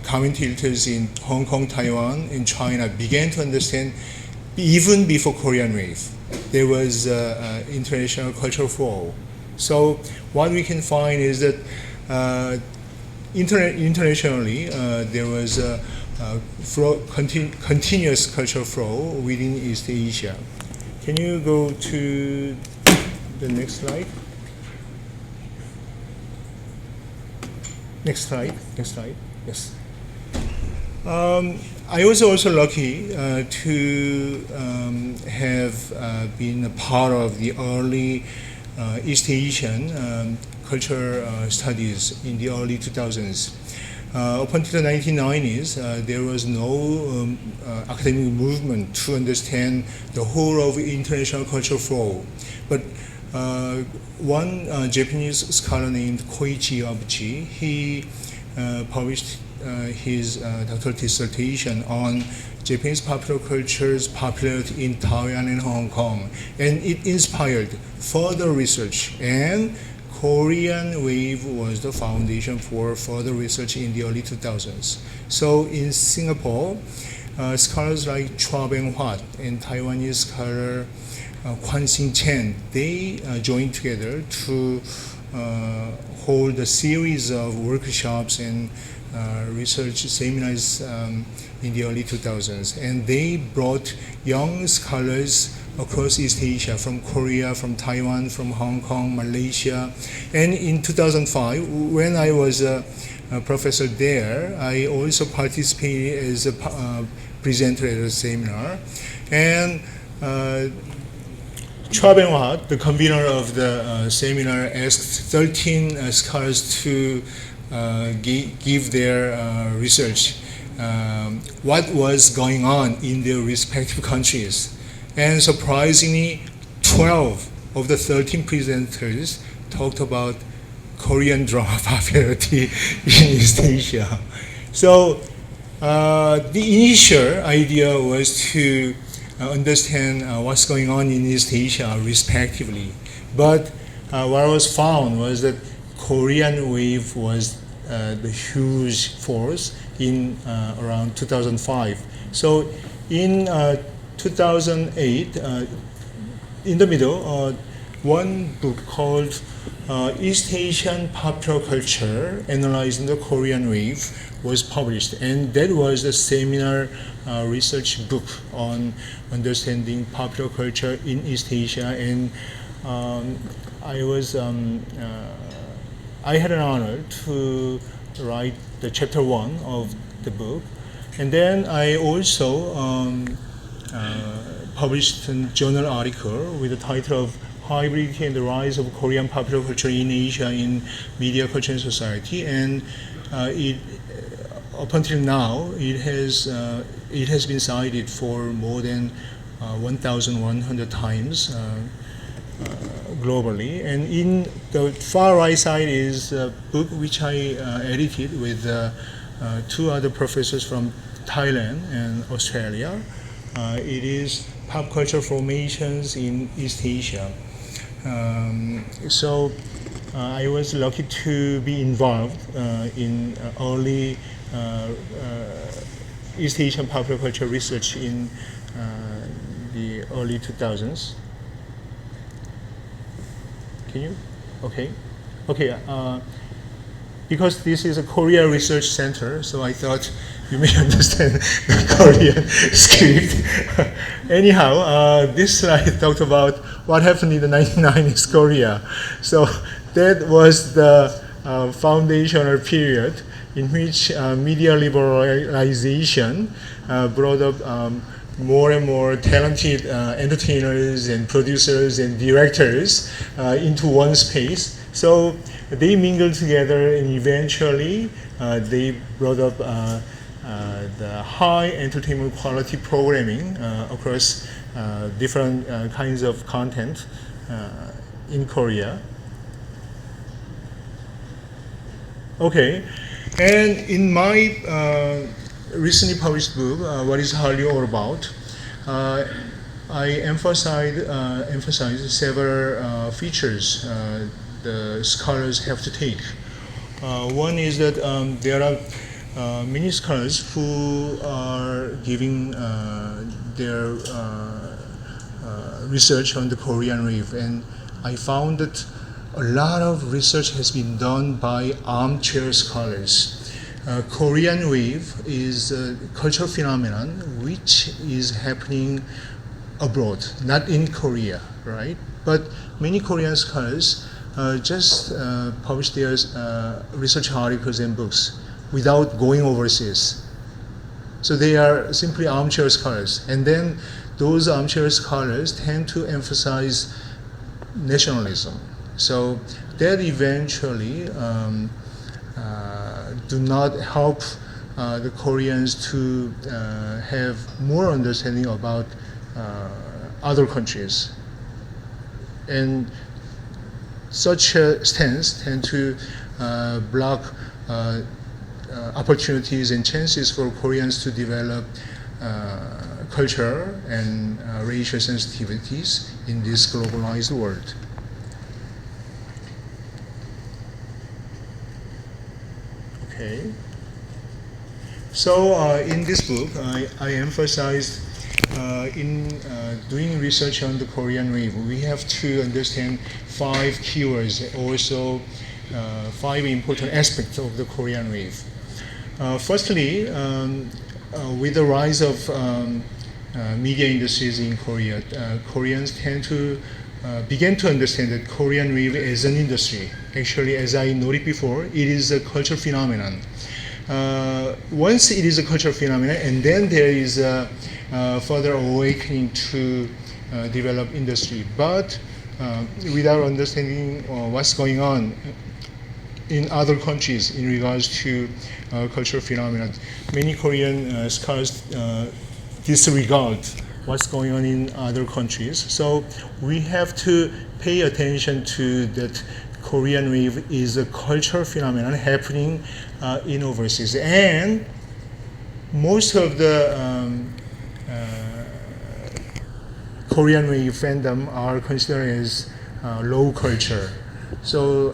commentators in Hong Kong, Taiwan, and China began to understand, even before Korean wave, there was international cultural flow. So what we can find is that internationally there was a continuous cultural flow within East Asia. Can you go to the next slide? Next slide. Yes. I was also lucky to have been a part of the early East Asian culture studies in the early 2000s. Up until the 1990s, there was no academic movement to understand the whole of international cultural flow. But one Japanese scholar named Koichi Abuchi, he published his doctoral dissertation on Japanese popular culture's popularity in Taiwan and Hong Kong, and it inspired further research, and Korean wave was the foundation for further research in the early 2000s. So in Singapore, scholars like Chua Beng-Huat and Taiwanese scholar Kwan Sing Chen, they joined together to hold a series of workshops and research seminars in the early 2000s. And they brought young scholars across East Asia, from Korea, from Taiwan, from Hong Kong, Malaysia. And in 2005, when I was a professor there, I also participated as a presenter at a seminar. And Chua Beng-Huat, the convener of the seminar, asked 13 scholars to give their research, what was going on in their respective countries. And surprisingly, 12 of the 13 presenters talked about Korean drama popularity in East Asia. So the initial idea was to understand what's going on in East Asia respectively. But what was found was that Korean wave was the huge force in around 2005. So in 2008, in the middle, one book called East Asian Popular Culture, Analyzing the Korean Wave, was published. And that was the seminar research book on understanding popular culture in East Asia. And I had an honor to write the chapter 1 of the book. And then I also published a journal article with the title of Hybridity and the Rise of Korean Popular Culture in Asia in Media, Culture and Society. And up until now, it has been cited for more than 1,100 times globally. And in the far right side is a book which I edited with two other professors from Thailand and Australia. It is pop culture formations in East Asia. So I was lucky to be involved in early East Asian popular culture research in the early 2000s. Can you? Okay. Okay. Because this is a Korea research center, so I thought you may understand the Korean script. Anyhow, this slide talked about what happened in the 1990s Korea. So that was the foundational period in which media liberalization brought up more and more talented entertainers and producers and directors into one space. So they mingled together, and eventually they brought up the high entertainment quality programming across different kinds of content in Korea. Okay, and in my recently published book, What is Hallyu All About? I emphasize several features the scholars have to take. One is that there are many scholars who are giving their research on the Korean Wave, and I found that a lot of research has been done by armchair scholars. Korean Wave is a cultural phenomenon which is happening abroad, not in Korea, right? But many Korean scholars just publish their research articles and books without going overseas. So they are simply armchair scholars. And then those armchair scholars tend to emphasize nationalism. So that eventually do not help the Koreans to have more understanding about other countries. And such a stance tend to block opportunities and chances for Koreans to develop culture and racial sensitivities in this globalized world. Okay. So in this book, I emphasized in doing research on the Korean Wave, we have to understand 5 keywords, also 5 important aspects of the Korean Wave. Firstly, with the rise of media industries in Korea, Koreans tend to begin to understand that Korean Wave is an industry. Actually, as I noted before, it is a cultural phenomenon. Once it is a cultural phenomenon, and then there is a further awakening to develop industry. But without understanding what's going on in other countries in regards to cultural phenomena, many Korean scholars disregard what's going on in other countries. So we have to pay attention to that Korean Wave is a cultural phenomenon happening in overseas. And most of the Korean Wave fandom are considered as low culture. So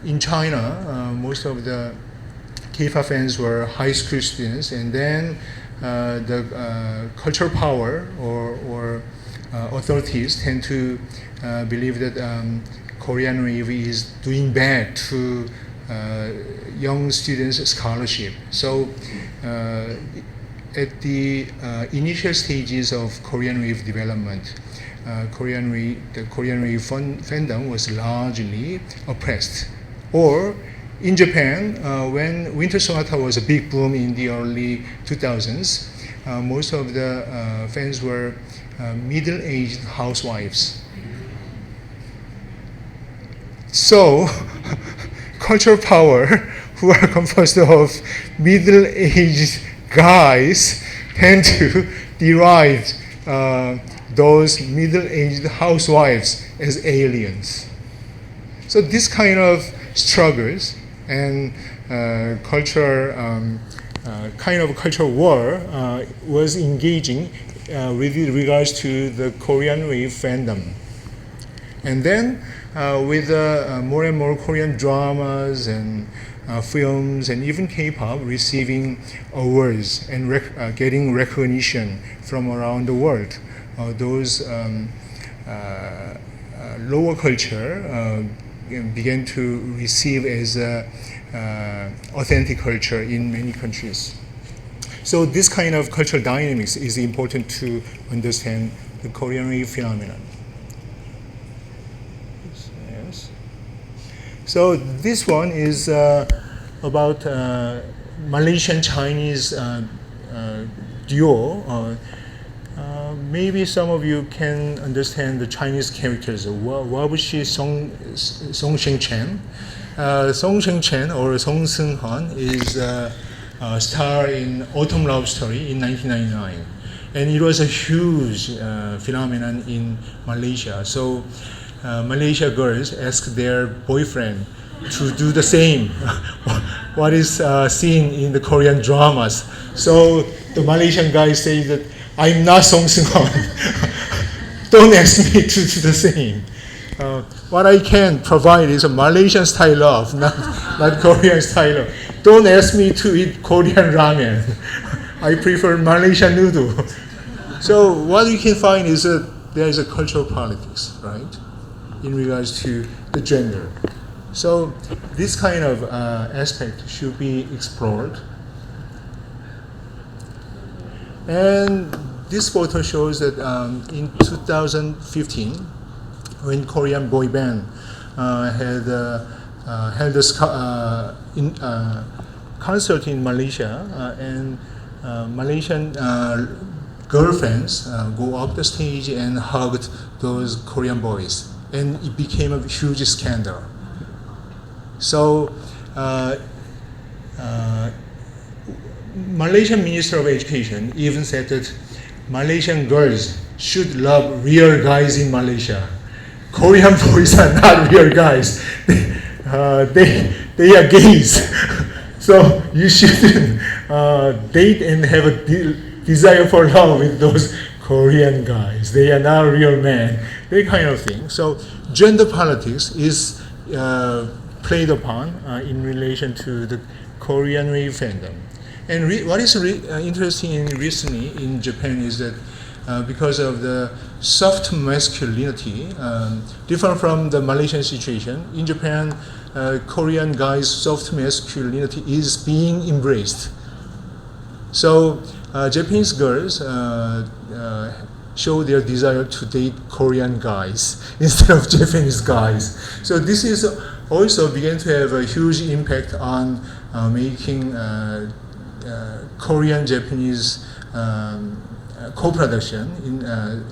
in China, most of the K-pop fans were high school students, and then the cultural power or authorities tend to believe that Korean Wave is doing bad to young students' scholarship. So at the initial stages of Korean Wave development, the Korean Wave fandom was largely oppressed. Or in Japan, when Winter Sonata was a big boom in the early 2000s, most of the fans were middle-aged housewives. So, cultural power, who are composed of middle-aged guys, tend to deride those middle-aged housewives as aliens. So this kind of struggles and cultural kind of cultural war was engaging with regards to the Korean wave fandom. And then with more and more Korean dramas and films and even K-pop receiving awards and getting recognition from around the world, those lower culture began to receive as authentic culture in many countries. So this kind of cultural dynamics is important to understand the Korean wave phenomenon. Yes. So this one is about Malaysian-Chinese duo. Maybe some of you can understand the Chinese characters. Wabushi Sungshin Chen. Sungshin Chen or Song Seung-han is a star in Autumn Love Story in 1999. And it was a huge phenomenon in Malaysia. So Malaysia girls asked their boyfriend to do the same, what is seen in the Korean dramas. So the Malaysian guys say that, I'm not Song Seung-han. Don't ask me to do the same. What I can provide is a Malaysian style love, not Korean style love. Don't ask me to eat Korean ramen. I prefer Malaysian noodle. So what you can find is that there is a cultural politics, right, in regards to the gender. So this kind of aspect should be explored. And this photo shows that in 2015, when Korean boy band had held a concert in Malaysia, and Malaysian girlfriends go up the stage and hugged those Korean boys, and it became a huge scandal. So Malaysian Minister of Education even said that Malaysian girls should love real guys in Malaysia. Korean boys are not real guys. They are gays. So you shouldn't date and have a desire for love with those Korean guys. They are not real men. That kind of thing. So gender politics is played upon in relation to the Korean wave fandom. And what is interesting recently in Japan is that because of the soft masculinity, different from the Malaysian situation, in Japan, Korean guys' soft masculinity is being embraced. So Japanese girls show their desire to date Korean guys instead of Japanese guys. So this is also began to have a huge impact on making Korean-Japanese co-production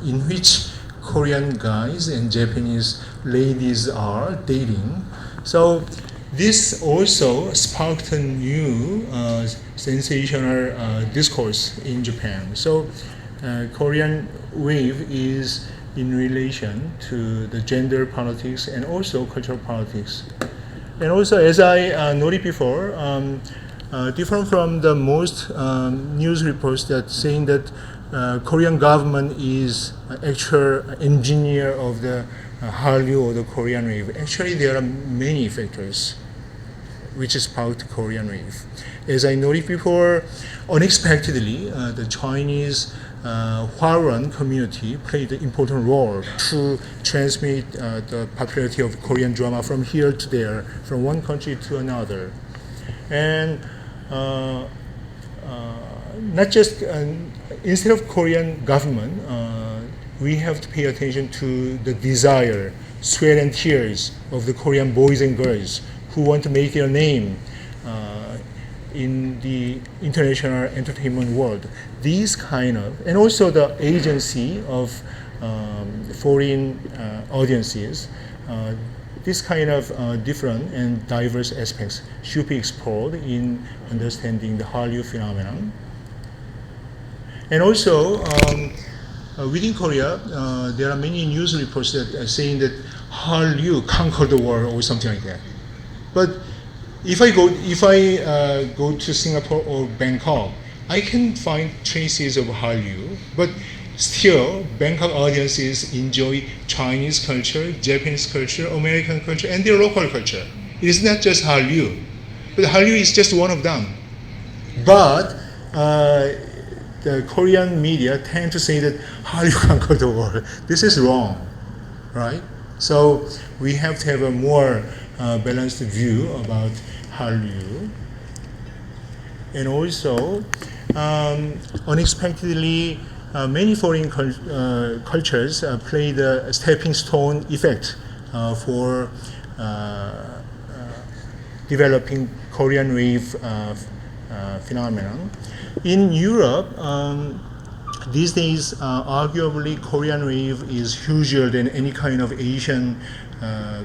in which Korean guys and Japanese ladies are dating. So this also sparked a new sensational discourse in Japan. So Korean wave is in relation to the gender politics and also cultural politics. And also, as I noted before, different from the most news reports that saying that Korean government is actual engineer of the Hallyu or the Korean wave. Actually, there are many factors which sparked Korean wave. As I noted before, unexpectedly, the Chinese Hwarun community played an important role to transmit the popularity of Korean drama from here to there, from one country to another. And not just instead of Korean government, we have to pay attention to the desire, sweat and tears of the Korean boys and girls who want to make their name in the international entertainment world. These kind of, and also the agency of foreign audiences, this kind of different and diverse aspects should be explored in understanding the Hallyu phenomenon. And also, within Korea, there are many news reports that are saying that Hallyu conquered the world or something like that. But if I go to Singapore or Bangkok, I can find traces of Hallyu, but still Bangkok audiences enjoy Chinese culture, Japanese culture, American culture, and their local culture. It is not just Hallyu, but Hallyu is just one of them. But the Korean media tend to say that Hallyu conquered the world. This is wrong, right? So we have to have a more balanced view about Hallyu. And also, unexpectedly, many foreign cultures play the stepping stone effect for developing Korean wave phenomenon. In Europe, these days, arguably, Korean wave is huger than any kind of Asian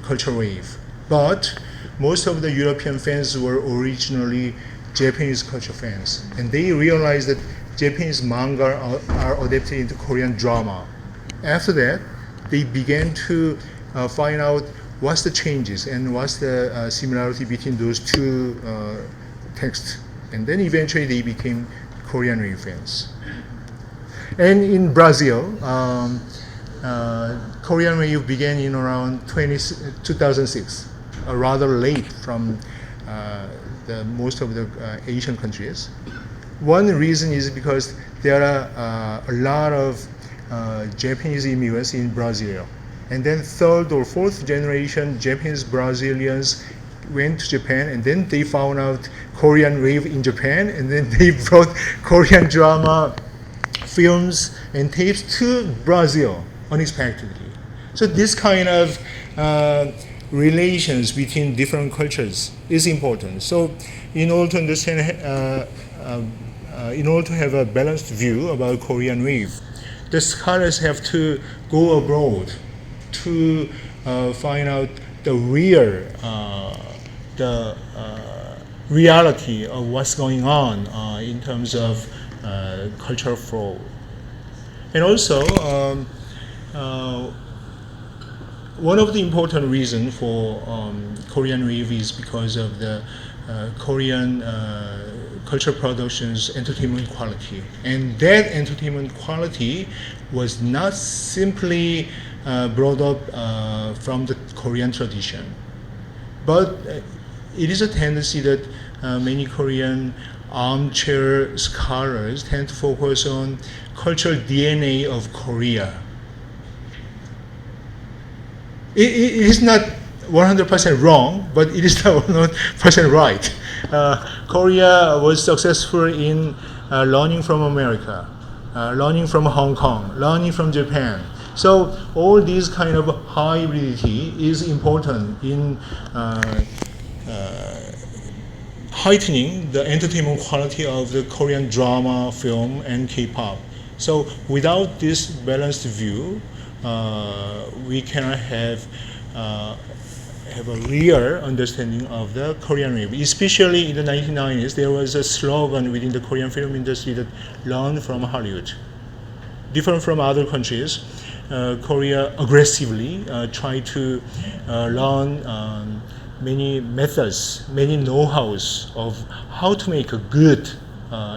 culture wave. But most of the European fans were originally Japanese culture fans, and they realized that Japanese manga are adapted into Korean drama. After that, they began to find out what's the changes and what's the similarity between those two texts. And then eventually they became Korean wave fans. And in Brazil, Korean wave began in around 2006, rather late from most of the Asian countries. One reason is because there are a lot of Japanese immigrants in Brazil. And then third or fourth generation Japanese Brazilians went to Japan, and then they found out Korean wave in Japan, and then they brought Korean drama, films, and tapes to Brazil unexpectedly. So this kind of relations between different cultures is important. So in order to understand, in order to have a balanced view about Korean wave, the scholars have to go abroad to find out the reality of what's going on in terms of cultural flow. And also, one of the important reasons for Korean wave is because of the Korean cultural productions entertainment quality. And that entertainment quality was not simply brought up from the Korean tradition, but it is a tendency that many Korean armchair scholars tend to focus on cultural DNA of Korea. It is not 100% wrong, but it is not 100% right. Korea was successful in learning from America, learning from Hong Kong, learning from Japan. So all these kind of hybridity is important in heightening the entertainment quality of the Korean drama, film, and K-pop. So without this balanced view, we cannot have a real understanding of the Korean wave. Especially in the 1990s, there was a slogan within the Korean film industry that learn from Hollywood. Different from other countries, Korea aggressively tried to learn many methods, many know-hows of how to make a good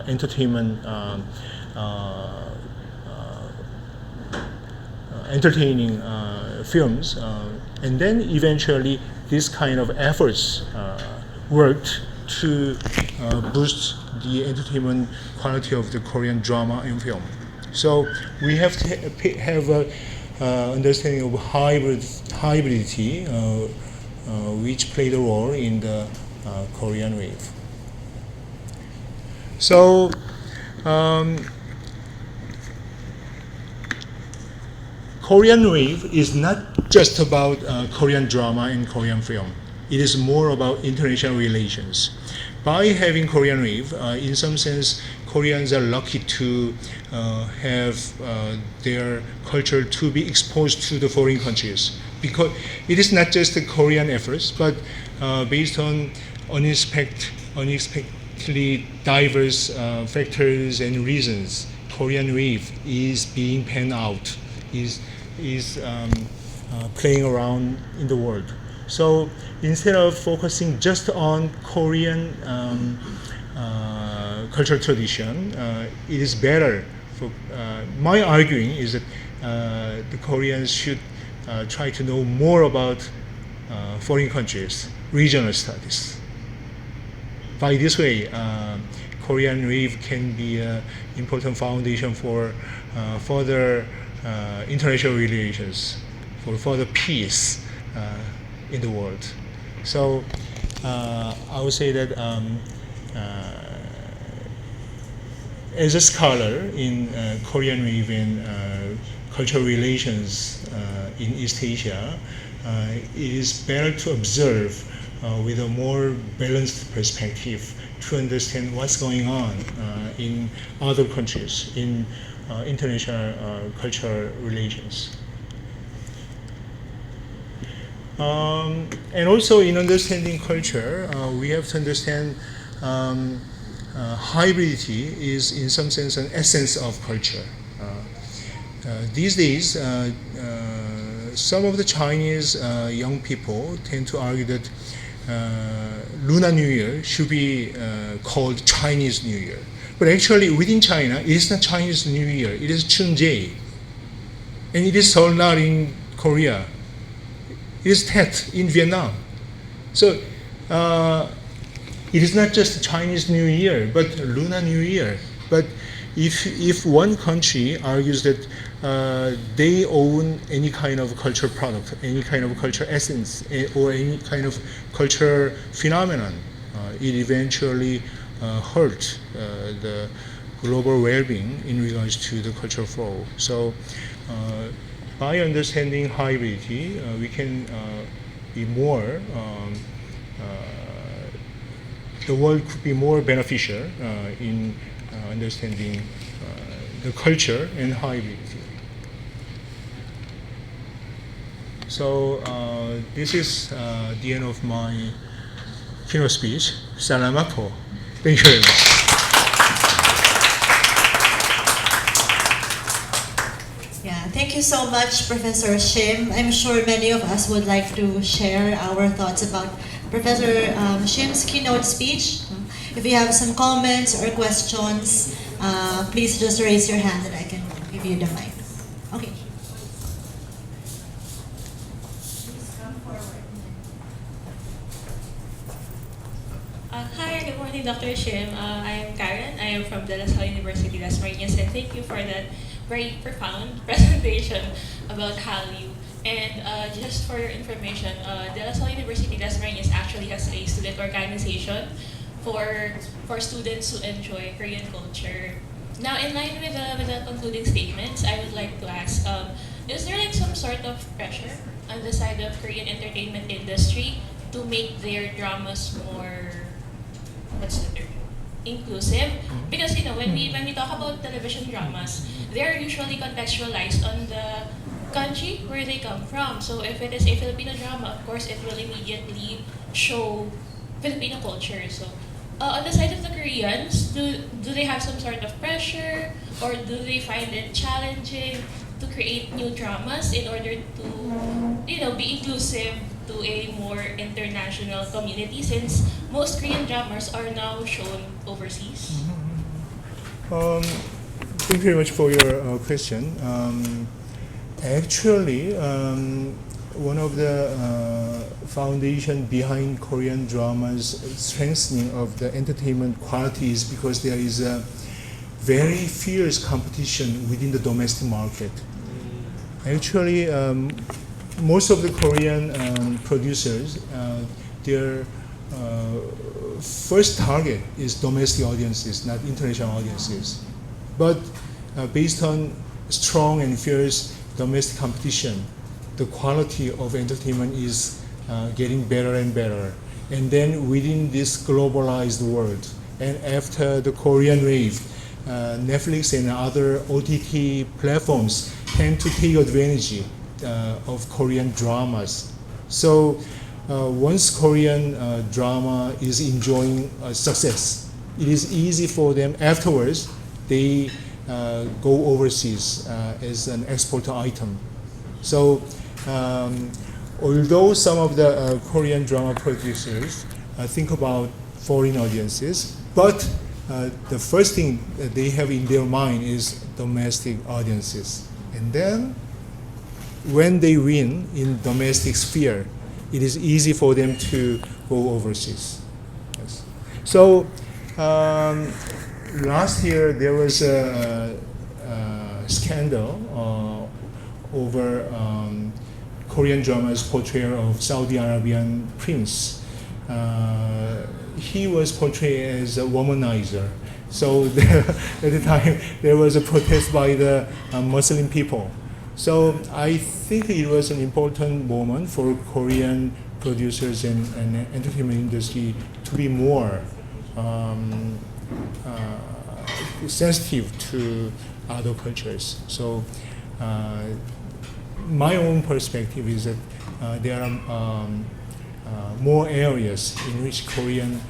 entertainment, entertaining films, and then eventually this kind of efforts worked to boost the entertainment quality of the Korean drama and film. So we have to have a understanding of hybridity, which played a role in the Korean wave. So Korean wave is not just about Korean drama and Korean film. It is more about international relations. By having Korean wave, in some sense, Koreans are lucky to have their culture to be exposed to the foreign countries, because it is not just the Korean efforts, but based on unexpectedly diverse factors and reasons, Korean wave is being panned out, is playing around in the world. So instead of focusing just on Korean cultural tradition, it is better for my arguing is that the Koreans should try to know more about foreign countries, regional studies. By this way, Korean Wave can be an important foundation for further international relations, for further peace in the world. So I would say that as a scholar in Korean Wave and cultural relations in East Asia, it is better to observe with a more balanced perspective to understand what's going on in other countries in international cultural relations. And also in understanding culture, we have to understand hybridity is in some sense an essence of culture. These days, some of the Chinese young people tend to argue that Lunar New Year should be called Chinese New Year. But actually within China, it is not Chinese New Year, it is Chunjae. And it is Seollal in Korea. It is Tet in Vietnam. So it is not just Chinese New Year, but Lunar New Year. But if one country argues that they own any kind of cultural product, any kind of cultural essence, or any kind of cultural phenomenon, it eventually hurt the global well-being in regards to the cultural flow. So by understanding hybridity, we can be more, the world could be more beneficial in understanding the culture and hybridity. So this is the end of my keynote speech. Salamat po. Thank you very much. Yeah, thank you so much, Professor Shim. I'm sure many of us would like to share our thoughts about Professor Shim's keynote speech. If you have some comments or questions, please just raise your hand and I can give you the mic. Okay. Hi, good morning, Dr. Shim. I am Karen. I am from De La Salle University, Las Marinas, and thank you for that very profound presentation about Hallyu. And just for your information, De La Salle University, Las Marinas actually has a student organization for students who enjoy Korean culture. Now, in line with the concluding statements, I would like to ask, is there like some sort of pressure on the side of Korean entertainment industry to make their dramas more, what's the term, inclusive? Because when we talk about television dramas, they're usually contextualized on the country where they come from. So if it is a Filipino drama, of course, it will immediately show Filipino culture. So on the side of the Koreans, do they have some sort of pressure, or do they find it challenging to create new dramas in order to be inclusive to a more international community, since most Korean dramas are now shown overseas? Thank you very much for your question. Actually, one of the foundation behind Korean dramas strengthening of the entertainment quality is because there is a very fierce competition within the domestic market. Actually, most of the Korean producers, their first target is domestic audiences, not international audiences. But based on strong and fierce domestic competition, the quality of entertainment is getting better and better. And then within this globalized world, and after the Korean wave, Netflix and other OTT platforms tend to take advantage of Korean dramas. So once Korean drama is enjoying success, it is easy for them afterwards, they go overseas as an export item. So although some of the Korean drama producers think about foreign audiences, but the first thing that they have in their mind is domestic audiences. And then when they win in domestic sphere, it is easy for them to go overseas. Yes. So last year there was a scandal over Korean drama's portrayal of Saudi Arabian prince. He was portrayed as a womanizer. So at the time there was a protest by the Muslim people. So I think it was an important moment for Korean producers and entertainment industry to be more sensitive to other cultures. So my own perspective is that there are more areas in which Korean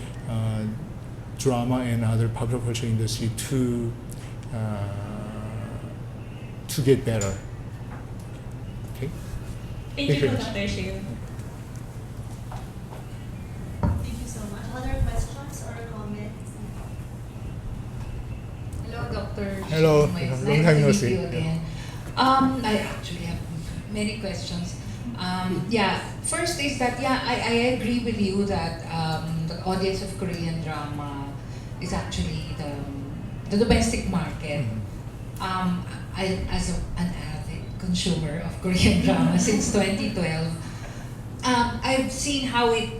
drama and other popular culture industry to get better. Okay. Thank you, Dr. Shim. Thank you so much. Other questions or comments? Hello, Dr. Hello. Shim. It's Long nice time to no meet see. you again. I actually have many questions. First is that, I agree with you that the audience of Korean drama is actually the domestic market. As an avid consumer of Korean drama since 2012, I've seen how it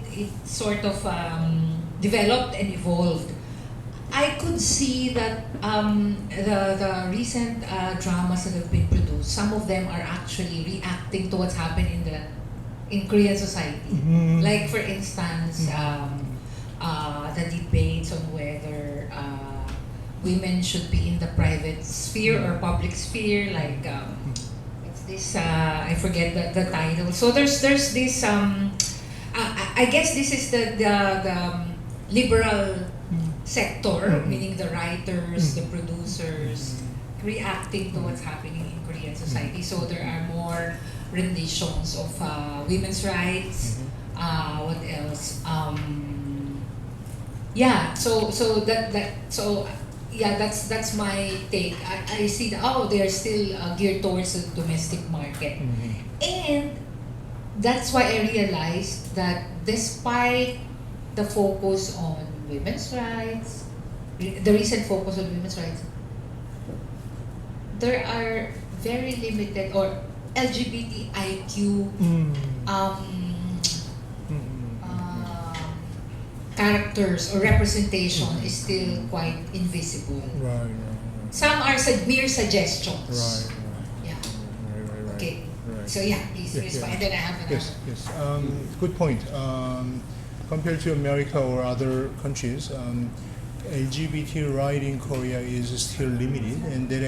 sort of developed and evolved. I could see that the recent dramas that have been produced, some of them are actually reacting to what's happening in Korean society. Like for instance, the debates on whether women should be in the private sphere or public sphere, like it's this I forget the title. So there's this I guess this is the liberal sector, meaning the writers, the producers, reacting to what's happening in Korean society. So there are more renditions of women's rights. What else? That's my take. I see that they're still geared towards the domestic market, and that's why I realized that despite the focus on women's rights, the recent focus on women's rights, there are very limited or LGBTIQ characters or representation is still quite invisible. Right. Some are mere suggestions. Right. Yeah. Right. Okay. Right. So please respond. And then I have another. Yes. Good point. Compared to America or other countries, LGBT right in Korea is still limited, and that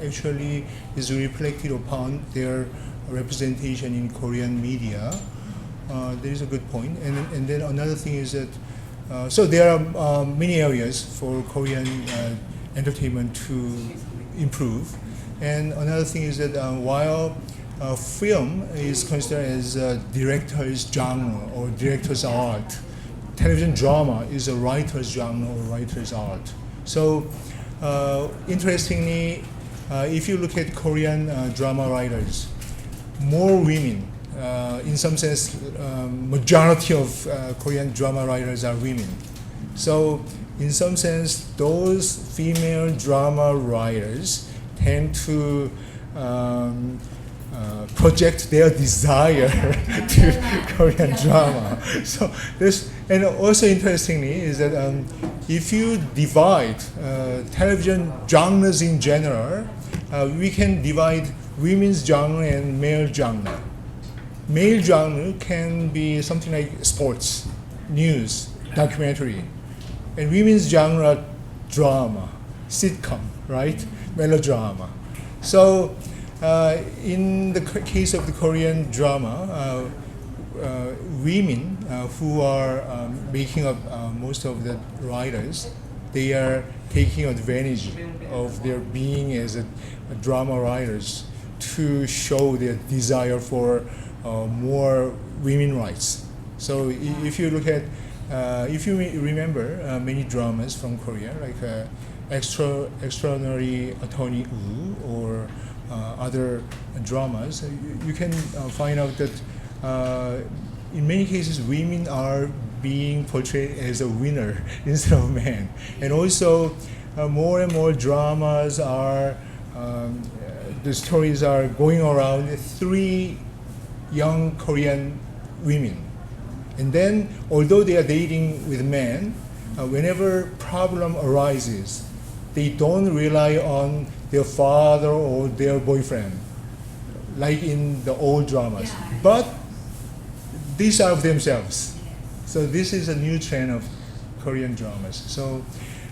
actually is reflected upon their representation in Korean media. That is a good point. And then another thing is that so there are many areas for Korean entertainment to improve. And another thing is that while film is considered as a director's genre or director's art, television drama is a writer's genre or writer's art. So interestingly, if you look at Korean drama writers, more women. In some sense, majority of Korean drama writers are women. So in some sense, those female drama writers tend to project their desire to Korean drama. So this, and also interestingly is that if you divide television genres in general, we can divide women's genre and male genre. Male genre can be something like sports, news, documentary, and women's genre, drama, sitcom, right? Melodrama. So in the case of the Korean drama, women who are making up most of the writers, they are taking advantage of their being as a drama writers to show their desire for more women rights. So if you look at, if you remember many dramas from Korea, like Extraordinary Attorney Woo or other dramas, you can find out that in many cases women are being portrayed as a winner instead of men. And also more and more dramas are, the stories are going around 3 young Korean women. And then, although they are dating with men, whenever problem arises, they don't rely on their father or their boyfriend, like in the old dramas. Yeah. But these are of themselves. So this is a new trend of Korean dramas. So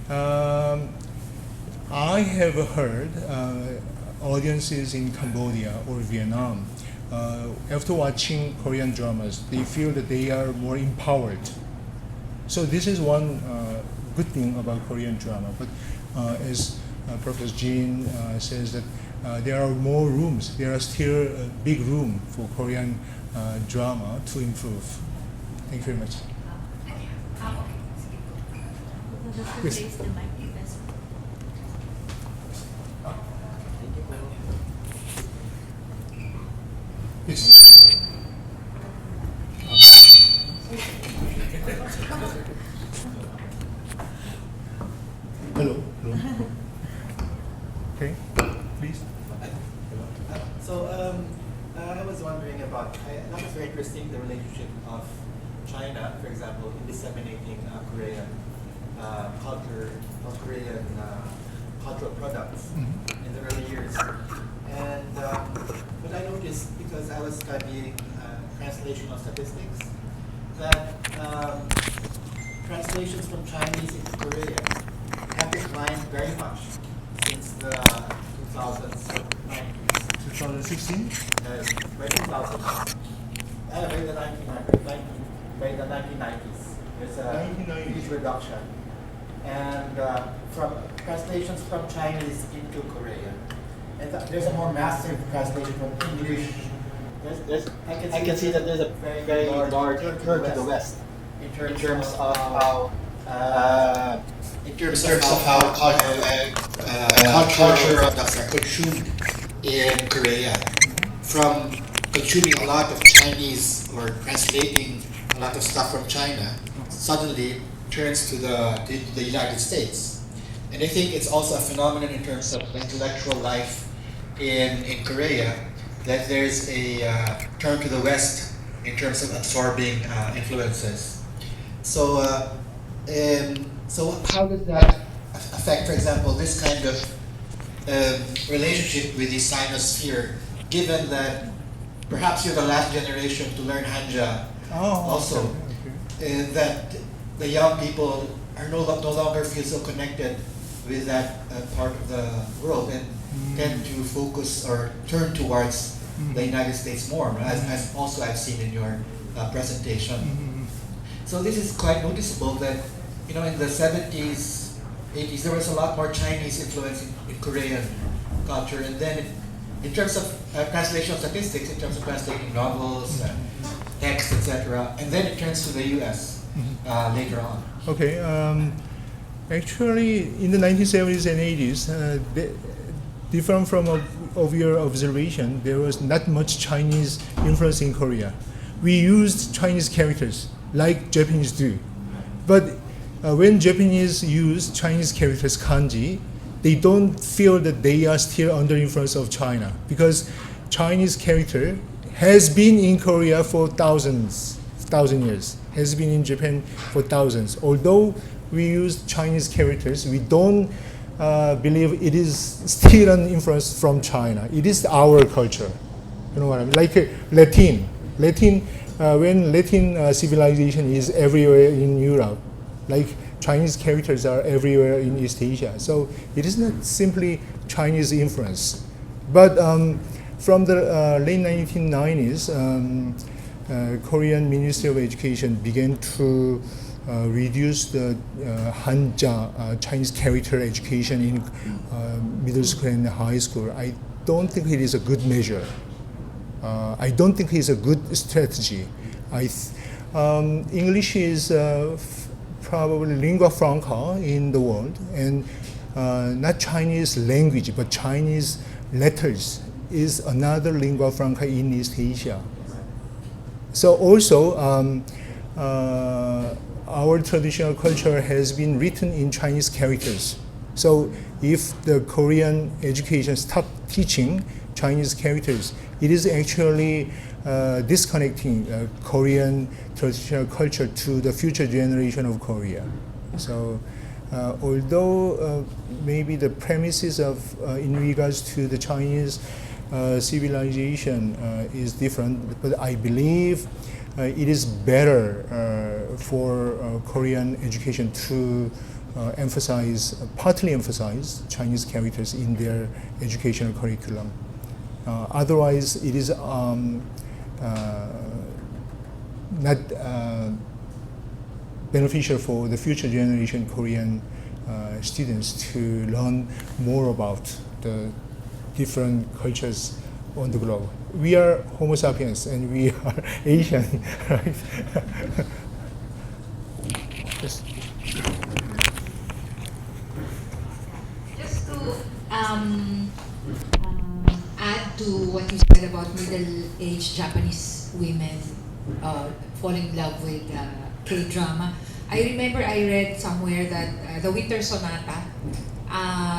I have heard audiences in Cambodia or Vietnam, after watching Korean dramas, they feel that they are more empowered. So this is one good thing about Korean drama. But as Professor Jin says that there are more rooms. There are still a big room for Korean drama to improve. Thank you very much. Yes. Yes. Hello. Hello. Okay, please. So I was wondering about, that was very interesting, the relationship of China, for example, in disseminating Korean culture or Korean cultural products in the early years. And what I noticed, because I was studying translational statistics, that translations from Chinese into Korean have declined very much since the 2000s, 90s. 2016? By 2000, by the 1990s, there's a huge reduction. And from translations from Chinese into Korean, and there's a more massive translation from English. I can see that there's a very large turn to the west in terms of how culture products are consumed in Korea. From consuming a lot of Chinese or translating a lot of stuff from China, suddenly turns to the United States. And I think it's also a phenomenon in terms of intellectual life in Korea, that there's a turn to the West in terms of absorbing influences. So how does that affect, for example, this kind of relationship with the Sinosphere, given that perhaps you're the last generation to learn Hanja also, that the young people are no longer feel so connected with that part of the world and tend to focus or turn towards the United States more, as also I've seen in your presentation. So this is quite noticeable that, in the 70s, 80s, there was a lot more Chinese influence in Korean culture, and then in terms of translation statistics, in terms of translating novels and text, etc., and then it turns to the US later on. Okay. Actually, in the 1970s and 80s, different from of your observation, there was not much Chinese influence in Korea. We used Chinese characters like Japanese do, but when Japanese use Chinese characters kanji, they don't feel that they are still under influence of China, because Chinese character has been in Korea for thousand years, has been in Japan for thousands. Although we use Chinese characters, we don't believe it is still an influence from China. It is our culture. You know what I mean? Like Latin, when Latin civilization is everywhere in Europe, like Chinese characters are everywhere in East Asia. So it is not simply Chinese influence. But from the late 1990s, Korean Ministry of Education began to reduce the Hanja, Chinese character education in middle school and high school. I don't think it is a good measure. I don't think it's a good strategy. English is probably lingua franca in the world, and not Chinese language, but Chinese letters is another lingua franca in East Asia. So also, our traditional culture has been written in Chinese characters. So if the Korean education stop teaching Chinese characters, it is actually disconnecting Korean traditional culture to the future generation of Korea. So although maybe the premises of in regards to the Chinese civilization is different, but I believe it is better for Korean education to partly emphasize Chinese characters in their educational curriculum. Otherwise, it is not beneficial for the future generation Korean students to learn more about the different cultures on the globe. We are Homo sapiens and we are Asian, right? Yes. Just to add to what you said about middle-aged Japanese women falling in love with K-drama, I remember I read somewhere that the Winter Sonata,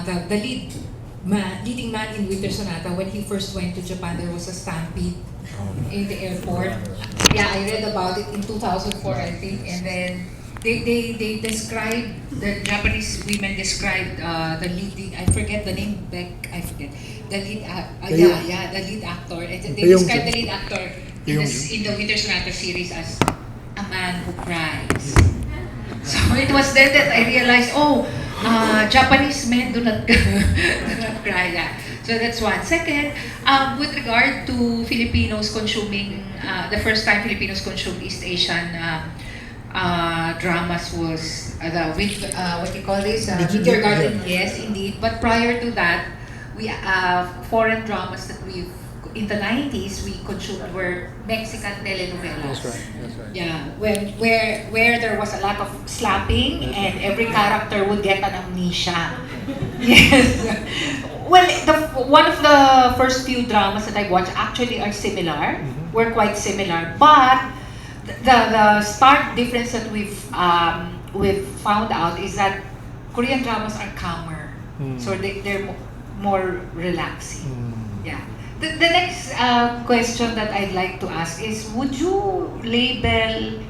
the leading man in Winter Sonata, when he first went to Japan, there was a stampede in the airport. Yeah, I read about it in 2004, I think, and then they described, the Japanese women described the leading, I forget the name, I forget, the lead, the lead actor, and they described the lead actor in the Winter Sonata series as a man who cries. So it was then that I realized, Japanese men do not cry. Yeah. So that's one. Second, with regard to Filipinos consuming, the first time Filipinos consumed East Asian dramas was what do you call this? Kindergarten. Yes, indeed. But prior to that, we foreign dramas that we've in the 90s we consumed were Mexican telenovelas. That's right. Yeah, where there was a lot of slapping and every character would get an amnesia. Yes. Well, one of the first few dramas that I watched actually are similar. Were quite similar, but the stark difference that we've found out is that Korean dramas are calmer, so they're more relaxing. Yeah. The next question that I'd like to ask is, would you label,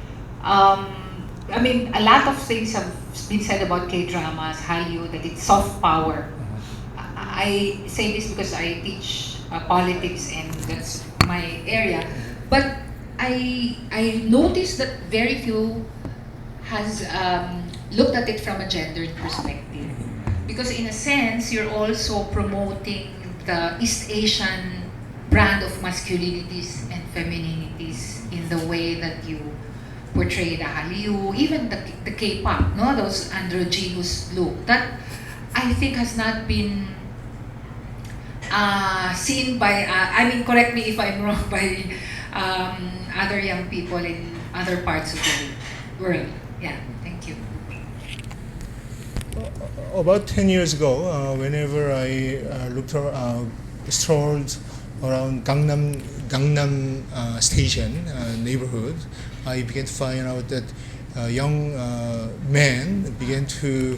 I mean, a lot of things have been said about K-dramas, Hallyu, that it's soft power. I say this because I teach politics and that's my area. But I noticed that very few has looked at it from a gendered perspective. Because in a sense, you're also promoting the East Asian brand of masculinities and femininities in the way that you portray the Hallyu, even the K-pop, no, those androgynous look. That I think has not been seen by, I mean, correct me if I'm wrong, by other young people in other parts of the world. Yeah, thank you. About 10 years ago, whenever I strolled around Gangnam Station neighborhood, I began to find out that young men began to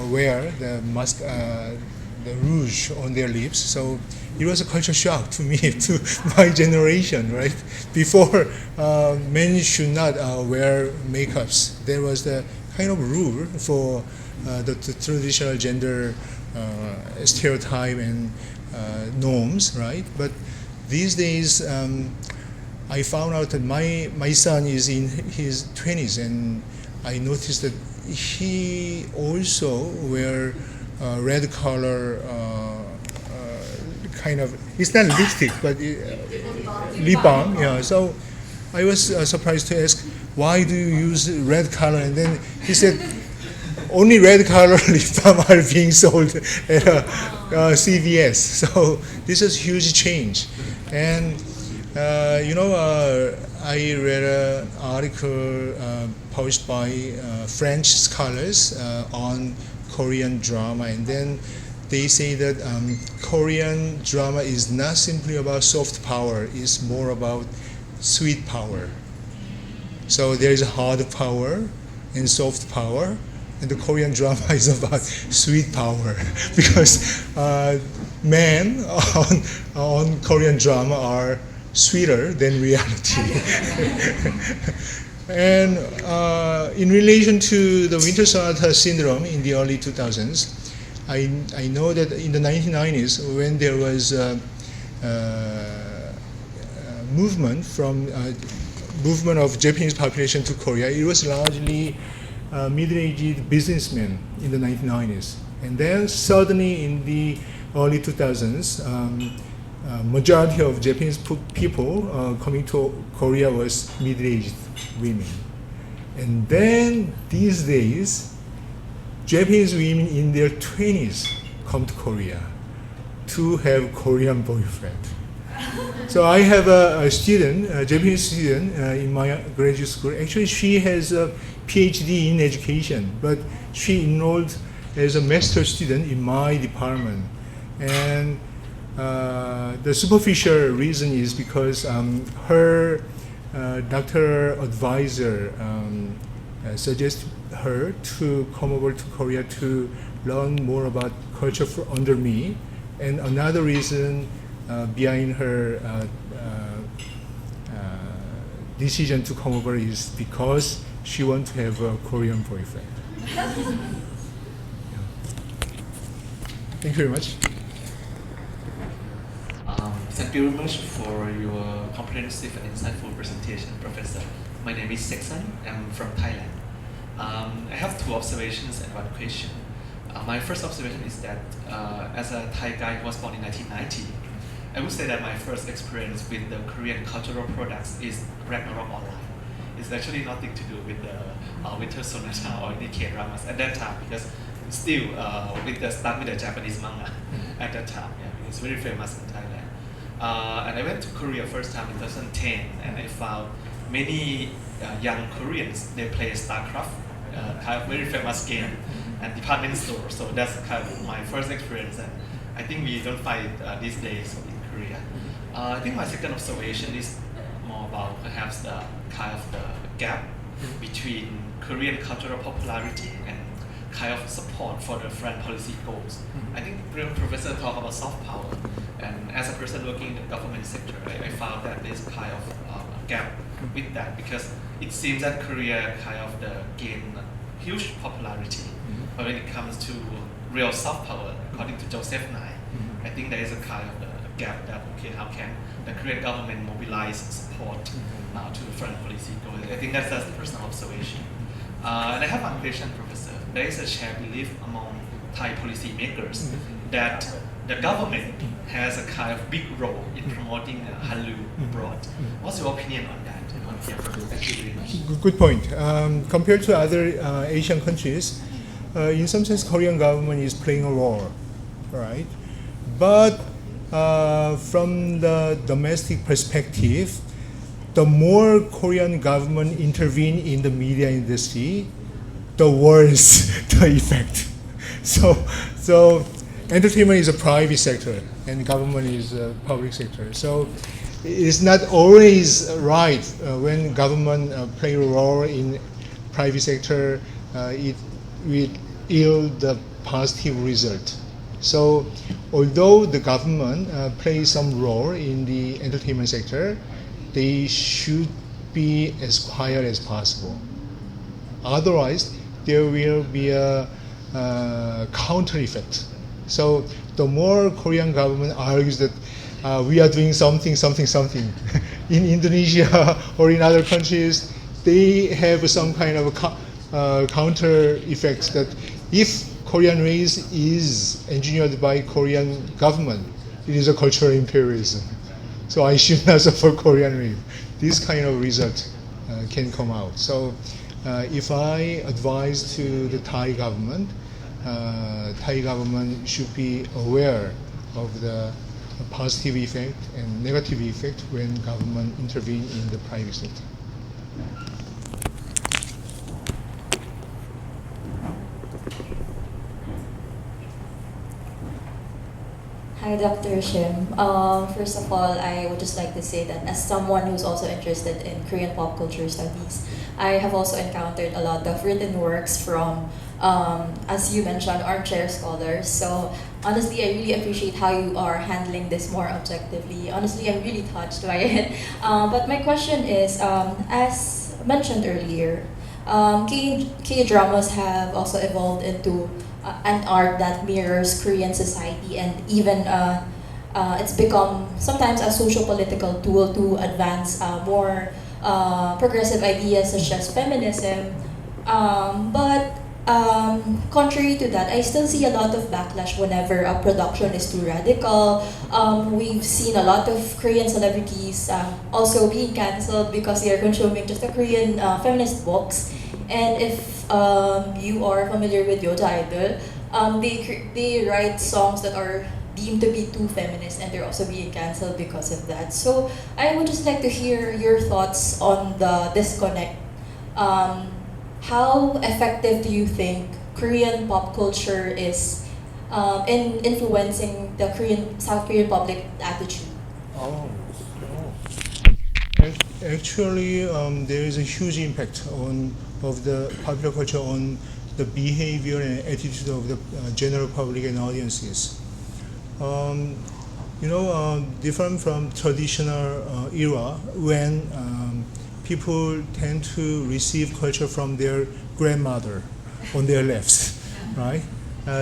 wear the mask, the rouge on their lips. So it was a culture shock to me, to my generation, right? Before, men should not wear makeups. There was the kind of rule for the traditional gender stereotype and norms, right? But these days, I found out that my son is in his 20s, and I noticed that he also wear red color kind of, it's not lipstick, but lip balm. Yeah. So I was surprised to ask, why do you use red color? And then he said, only red color lip balm are being sold at CVS. So this is a huge change. And I read an article published by French scholars on Korean drama, and then they say that Korean drama is not simply about soft power, it's more about sweet power. So there is hard power and soft power, and the Korean drama is about sweet power because men on Korean drama are sweeter than reality. And in relation to the Winter Sonata syndrome in the early 2000s, I know that in the 1990s, when there was a movement of Japanese population to Korea, it was largely middle-aged businessmen in the 1990s. And then suddenly in the early 2000s, majority of Japanese people coming to Korea was middle-aged women. And then these days, Japanese women in their 20s come to Korea to have Korean boyfriend. So I have a student, a Japanese student in my graduate school. Actually, she has a PhD in education, but she enrolled as a master's student in my department. And the superficial reason is because her doctoral advisor suggested her to come over to Korea to learn more about culture under me. And another reason behind her decision to come over is because she wants to have a Korean boyfriend. Yeah. Thank you very much. Thank you very much for your comprehensive and insightful presentation, Professor. My name is Seksan. I'm from Thailand. I have two observations and one question. My first observation is that as a Thai guy who was born in 1990, I would say that my first experience with the Korean cultural products is Ragnarok Online. It's actually nothing to do with the Winter Sonata or any K-dramas at that time, because still start with the Japanese manga at that time. Yeah, it's very famous in Thailand. And I went to Korea first time in 2010, and I found many young Koreans, they play StarCraft, kind of very famous game, and department store. So that's kind of my first experience, and I think we don't find these days in Korea. I think my second observation is more about perhaps the kind of the gap between Korean cultural popularity and kind of support for the foreign policy goals. I think the professor talked about soft power, and as a person working in the government sector, I found that there's kind of a gap with that, because it seems that Korea kind of gained huge popularity, but when it comes to real soft power, according to Joseph Nye, I think there is a kind of a gap that, okay, how can the Korean government mobilize support to the foreign policy goals? I think that's a personal observation. And I have one question, Professor. There is a shared belief among Thai policy makers that the government has a kind of big role in promoting Hallyu abroad. What's your opinion on that? Thank you very much. Good point. Compared to other Asian countries, in some sense, Korean government is playing a role, right? But from the domestic perspective, the more Korean government intervene in the media industry, the worse the effect. So entertainment is a private sector and government is a public sector. So it's not always right when government play a role in private sector, it will yield the positive result. So although the government plays some role in the entertainment sector, they should be as quiet as possible. Otherwise, there will be a counter effect. So the more Korean government argues that we are doing something, in Indonesia or in other countries, they have some kind of counter effects that if Korean race is engineered by Korean government, it is a cultural imperialism. So I should not support Korean race. This kind of result can come out. So if I advise to the Thai government should be aware of the a positive effect and negative effect when government intervene in the private sector. Hi, Dr. Shim. First of all, I would just like to say that as someone who's also interested in Korean pop culture studies, I have also encountered a lot of written works from, as you mentioned, armchair scholars. So honestly, I really appreciate how you are handling this more objectively. Honestly, I'm really touched by it. But my question is, as mentioned earlier, K-dramas have also evolved into an art that mirrors Korean society, and even it's become sometimes a social-political tool to advance more progressive ideas such as feminism. But contrary to that, I still see a lot of backlash whenever a production is too radical. We've seen a lot of Korean celebrities also being cancelled because they are consuming just the Korean feminist books. And if you are familiar with Yoja Idol, they write songs that are deemed to be too feminist, and they're also being cancelled because of that. So I would just like to hear your thoughts on the disconnect. How effective do you think Korean pop culture is in influencing the South Korean public attitude? Actually, there is a huge impact of the popular culture on the behavior and attitude of the general public and audiences. Different from traditional era when people tend to receive culture from their grandmother on their left, right?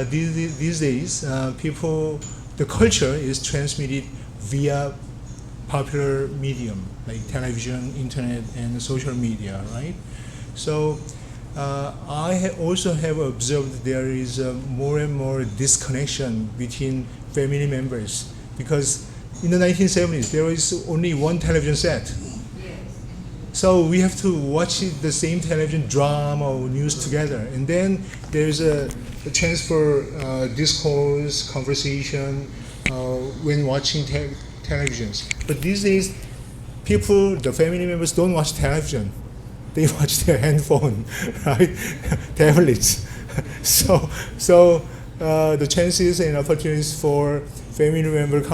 These days, the culture is transmitted via popular medium like television, internet, and social media, right? So I also have observed there is more and more disconnection between family members, because in the 1970s there was only one television set. So we have to watch the same television drama or news together, and then there's a chance for discourse, conversation when watching televisions. But these days, the family members don't watch television. They watch their handphone, right? Tablets. So the chances and opportunities for family members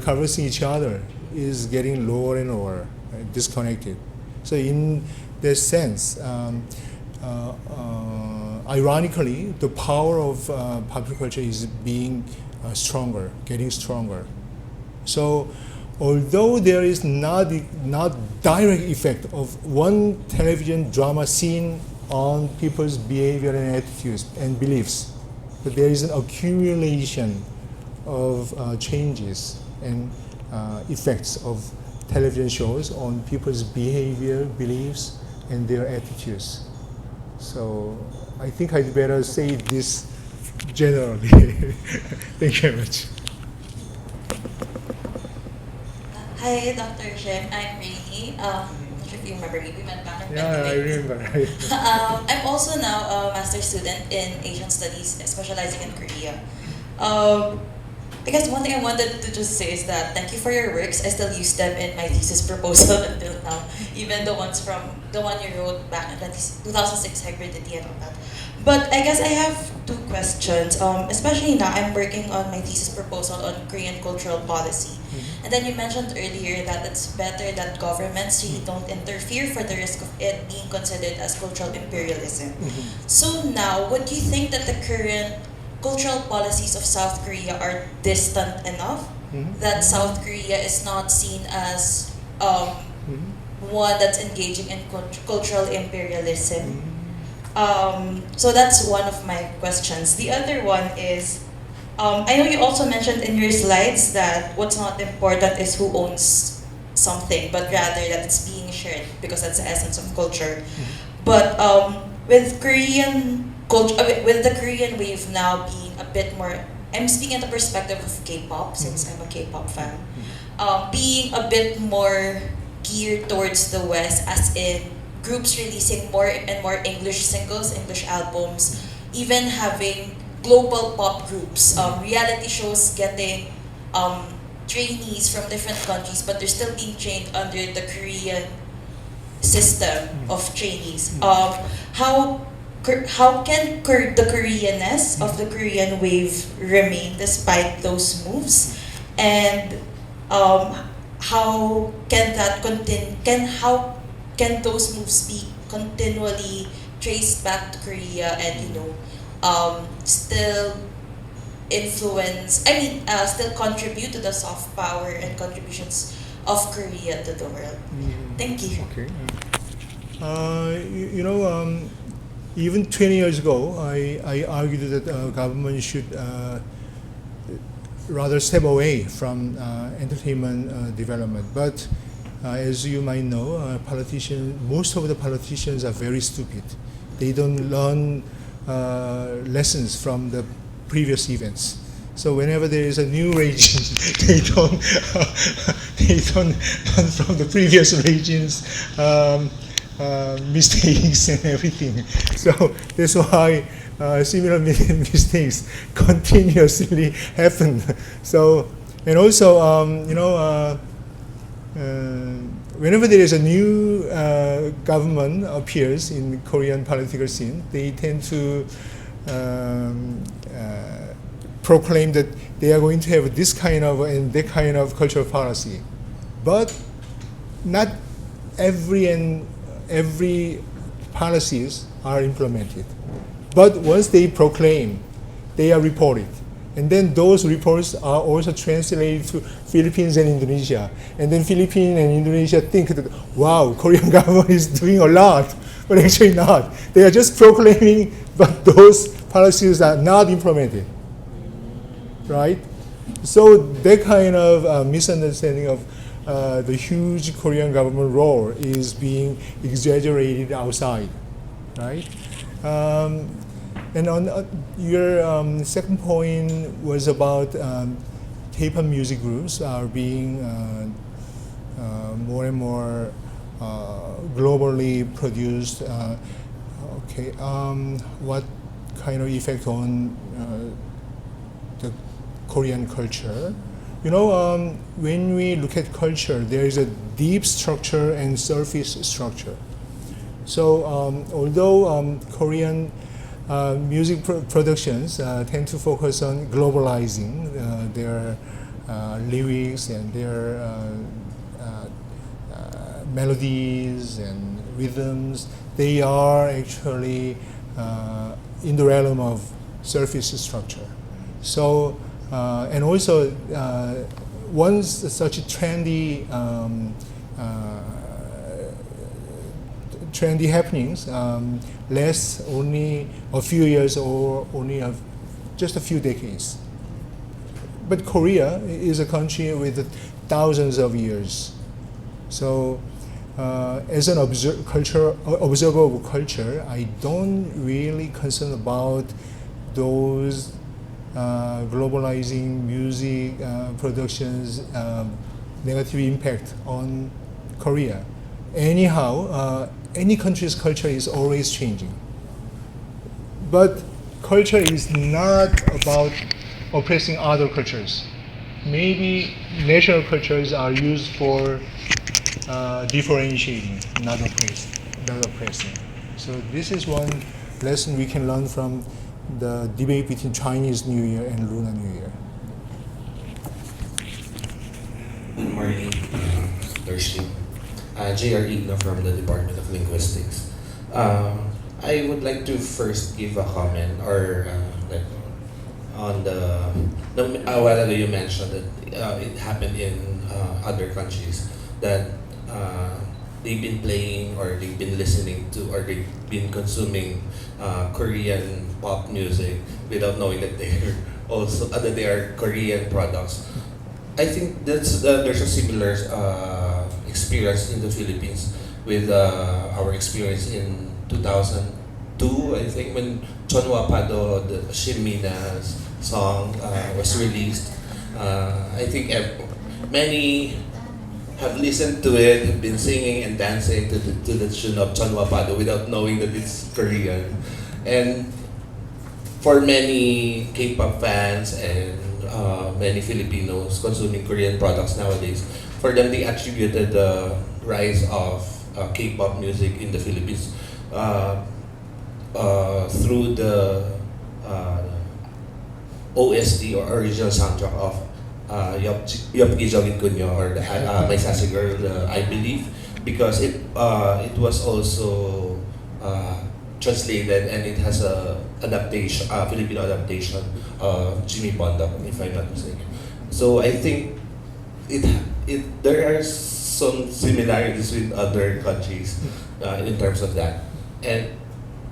conversing each other is getting lower and lower, right? Disconnected. So in this sense, ironically, the power of popular culture is being stronger, getting stronger. So although there is not direct effect of one television drama scene on people's behavior and attitudes and beliefs, but there is an accumulation of changes and effects of television shows on people's behavior, beliefs, and their attitudes. So I think I'd better say this generally. Thank you very much. Hi, Dr. Shim. I'm Rainy. Not sure if you remember me. We met back in Yeah, I remember. I'm also now a master's student in Asian Studies, specializing in Korea. I guess one thing I wanted to just say is that thank you for your works. I still use them in my thesis proposal until now, even the one you wrote back in 2006, hybridity and all that. But I guess I have two questions. Especially now, I'm working on my thesis proposal on Korean cultural policy. And then you mentioned earlier that it's better that governments really don't interfere for the risk of it being considered as cultural imperialism. So now, would you think that the current cultural policies of South Korea are distant enough that South Korea is not seen as one that's engaging in cultural imperialism? So that's one of my questions. The other one is, I know you also mentioned in your slides that what's not important is who owns something, but rather that it's being shared, because that's the essence of culture. But with Korean culture, with the Korean wave now being a bit more, I'm speaking at the perspective of K-pop, since I'm a K-pop fan, being a bit more geared towards the West, as in groups releasing more and more English singles, English albums, even having global pop groups, reality shows getting trainees from different countries, but they're still being trained under the Korean system of trainees. How can the Koreanness of the Korean wave remain despite those moves, and how can that how can those moves be continually traced back to Korea and still influence, still contribute to the soft power and contributions of Korea to the world? Thank you. Okay. Even 20 years ago, I argued that government should rather step away from entertainment development. But as you might know, most of the politicians are very stupid. They don't learn lessons from the previous events. So whenever there is a new regime, they don't learn from the previous regimes mistakes and everything. So that's why similar mistakes continuously happen. So, and also whenever there is a new government appears in Korean political scene, they tend to proclaim that they are going to have this kind of and that kind of cultural policy. But not every policies are implemented. But once they proclaim, they are reported. And then those reports are also translated to Philippines and Indonesia. And then Philippines and Indonesia think that, wow, Korean government is doing a lot. But actually not. They are just proclaiming, but those policies are not implemented. Right? So that kind of misunderstanding of the huge Korean government role is being exaggerated outside, right? And on your second point was about K-pop music groups are being more and more globally produced. Okay, what kind of effect on the Korean culture? When we look at culture, there is a deep structure and surface structure. So although Korean music productions tend to focus on globalizing their lyrics and their melodies and rhythms, they are actually in the realm of surface structure. So, and also, once such trendy happenings last only a few years or only just a few decades. But Korea is a country with thousands of years. So, as an observer of culture, I don't really concern about those globalizing music productions negative impact on Korea. Anyhow, any country's culture is always changing. But culture is not about oppressing other cultures. Maybe national cultures are used for differentiating, not oppressing. So this is one lesson we can learn from the debate between Chinese New Year and Lunar New Year. Good morning, Thursday. J.R. Igna from the Department of Linguistics. I would like to first give a comment on a while ago you mentioned that it happened in other countries that they've been playing or they've been listening to or they've been consuming Korean pop music without knowing that they are Korean products. I think there's a similar experience in the Philippines with our experience in 2002, I think, when Chonwa Pado, the Shimmina's song was released. I think many have listened to it, have been singing and dancing to the tune of Chonwa Pado without knowing that it's Korean. And for many K-pop fans and many Filipinos consuming Korean products nowadays. For them, they attributed the rise of K-pop music in the Philippines through the OST or original soundtrack of Yopki Jogin Kunyo or My Sassy Girl, I believe, because it was also translated and it has a adaptation, Filipino adaptation of Jimmy Bonda, if I'm not mistaken. So I think there are some similarities with other countries in terms of that. And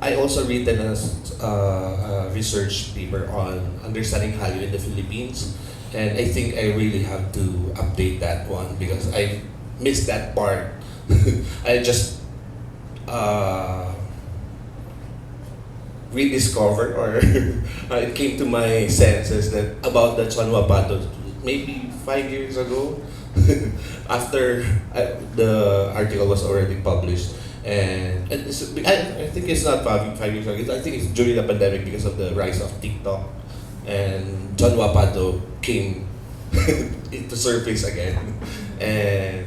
I also written a research paper on understanding Hallyu in the Philippines, and I think I really have to update that one because I missed that part. I just rediscovered, or it came to my senses that about the Chonhua Pato maybe 5 years ago, after the article was already published. And I think it's not 5 years ago. I think it's during the pandemic because of the rise of TikTok, and John Wapado came into surface again, and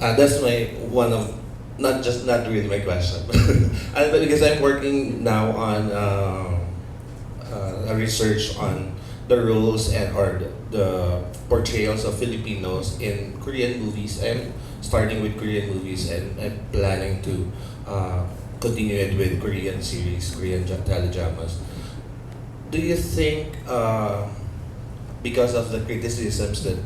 that's one of not really my question, but because I'm working now on a research on the roles and or the portrayals of Filipinos in Korean movies, and starting with Korean movies, and I'm planning to continue it with Korean series, Korean teledramas. Do you think, because of the criticisms that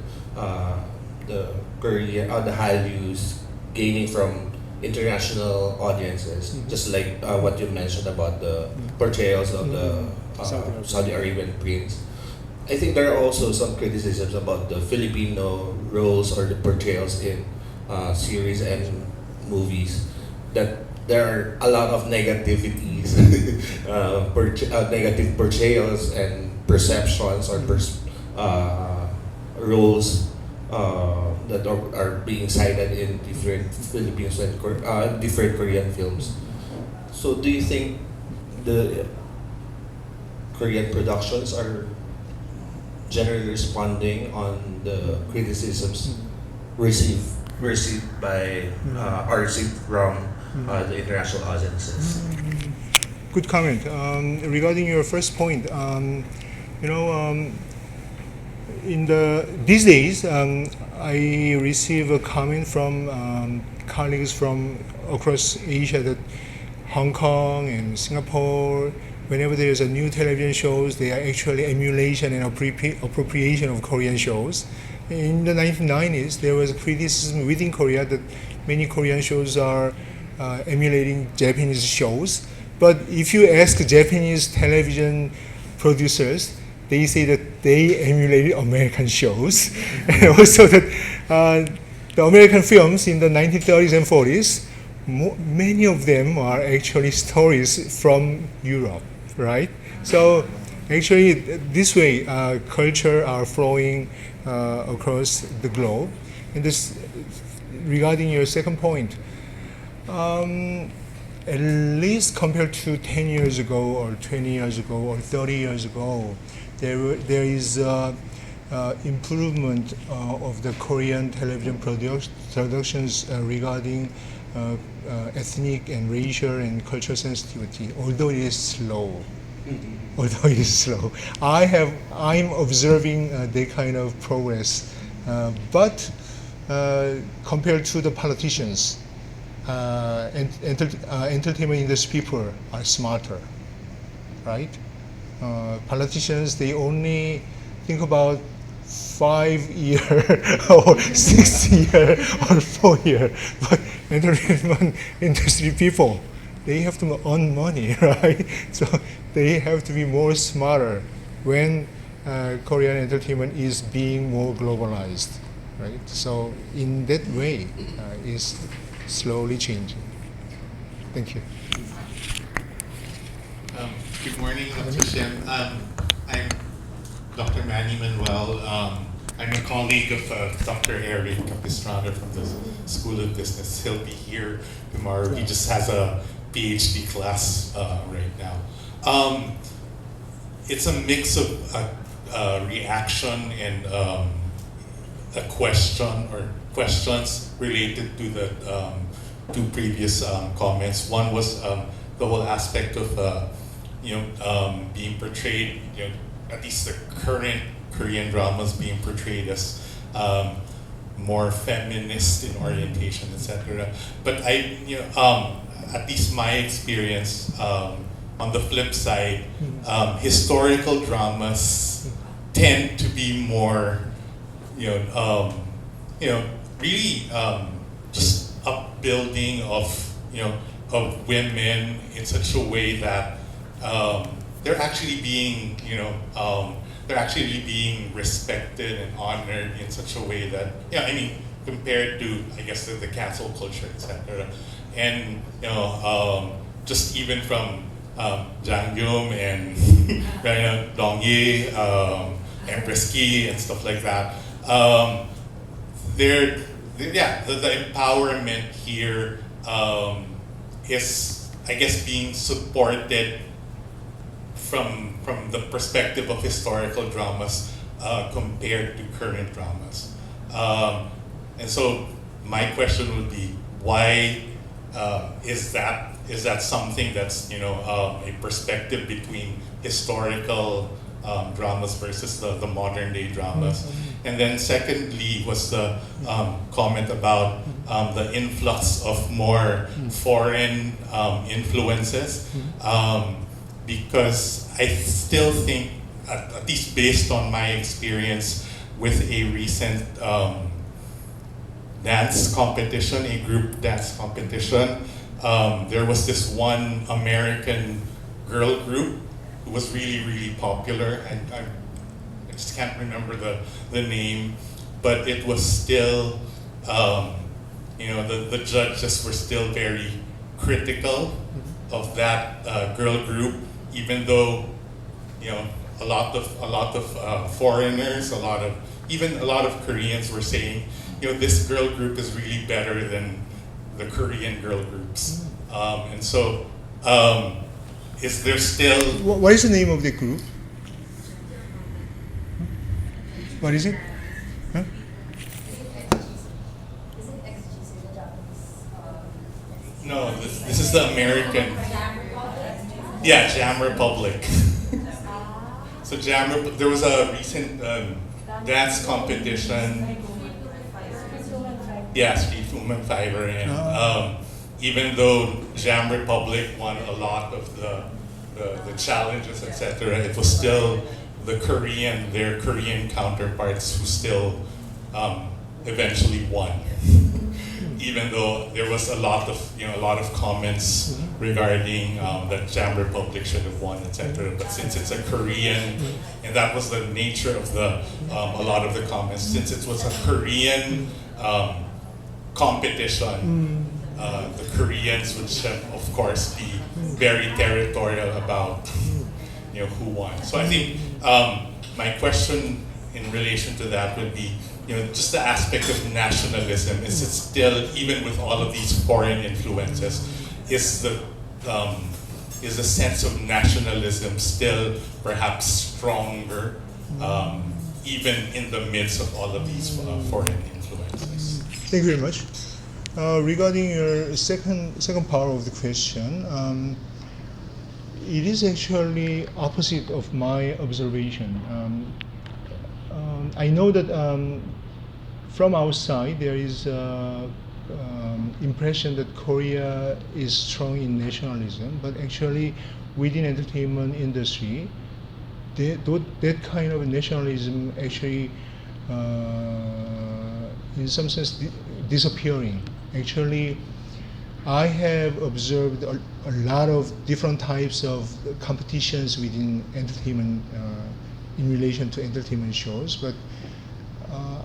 the Hallyus gaining from international audiences, just like what you mentioned about the portrayals of the Saudi Arabian prince, I think there are also some criticisms about the Filipino roles or the portrayals in series and movies, that there are a lot of negativities, negative portrayals and perceptions or roles that are being cited in different Philippines and different Korean films. So do you think the Korean productions are generally responding on the criticisms received by or received from the international audiences? Good comment. Regarding your first point, these days, I receive a comment from colleagues from across Asia that Hong Kong and Singapore, whenever there is a new television shows, they are actually emulation and appropriation of Korean shows. In the 1990s, there was criticism within Korea that many Korean shows are emulating Japanese shows. But if you ask Japanese television producers, they say that they emulated American shows. And also that the American films in the 1930s and 40s, many of them are actually stories from Europe, right? So actually, this way, culture are flowing across the globe. And this, regarding your second point, at least compared to 10 years ago or 20 years ago or 30 years ago, there is improvement of the Korean television productions regarding ethnic and racial and cultural sensitivity, although it is slow. Although it is slow, I'm observing that kind of progress, but compared to the politicians, entertainment industry people are smarter, right? Politicians, they only think about 5-year or 6-year or 4-year, but entertainment industry people, they have to earn money, right? So they have to be more smarter when Korean entertainment is being more globalized, right? So in that way, it's slowly changing. Thank you. Good morning, Dr. Shim. I'm Dr. Manny Manuel. I'm a colleague of Dr. Eric Capistrano from the School of Business. He'll be here tomorrow. He just has a PhD class right now. It's a mix of reaction and a question or questions related to the two previous comments. One was the whole aspect of being portrayed, at least the current Korean dramas being portrayed as more feminist in orientation, etc. But at least my experience, on the flip side, historical dramas tend to be more, really just upbuilding of women in such a way that they're actually being respected and honored in such a way that, compared to, I guess, the cancel culture, etc. And just even from Jang Gyum and Dong Ye, Empress Ki and stuff like that. The empowerment here is, I guess, being supported from the perspective of historical dramas compared to current dramas. And so my question would be, why is that something that's a perspective between historical dramas versus the modern day dramas? And then secondly was the comment about the influx of more foreign influences, because I still think, at least based on my experience with a recent dance competition, a group dance competition, there was this one American girl group who was really, really popular, and I just can't remember the name, but it was still, the judges were still very critical of that girl group, even though, a lot of foreigners, even a lot of Koreans were saying, this girl group is really better than the Korean girl groups. And so, is there still... What is the name of the group? What is it? Huh? No, this is the American. Yeah, Jam Republic. So there was a recent dance competition. Yeah, Street Woman Fiber, and even though Jam Republic won a lot of the challenges, etc., it was still their Korean counterparts who still eventually won. Even though there was a lot of comments regarding that Jam Republic should have won, etc. But since it's a Korean, and that was the nature of a lot of the comments, since it was a Korean competition, the Koreans would, of course, be very territorial about who won. So I think my question in relation to that would be, just the aspect of nationalism. Is it still, even with all of these foreign influences, is the sense of nationalism still perhaps stronger, even in the midst of all of these foreign influences? Thank you very much. Regarding your second part of the question, it is actually opposite of my observation. I know that from outside there is impression that Korea is strong in nationalism, but actually within entertainment industry, that kind of nationalism actually, in some sense, disappearing. Actually, I have observed a lot of different types of competitions within entertainment in relation to entertainment shows, but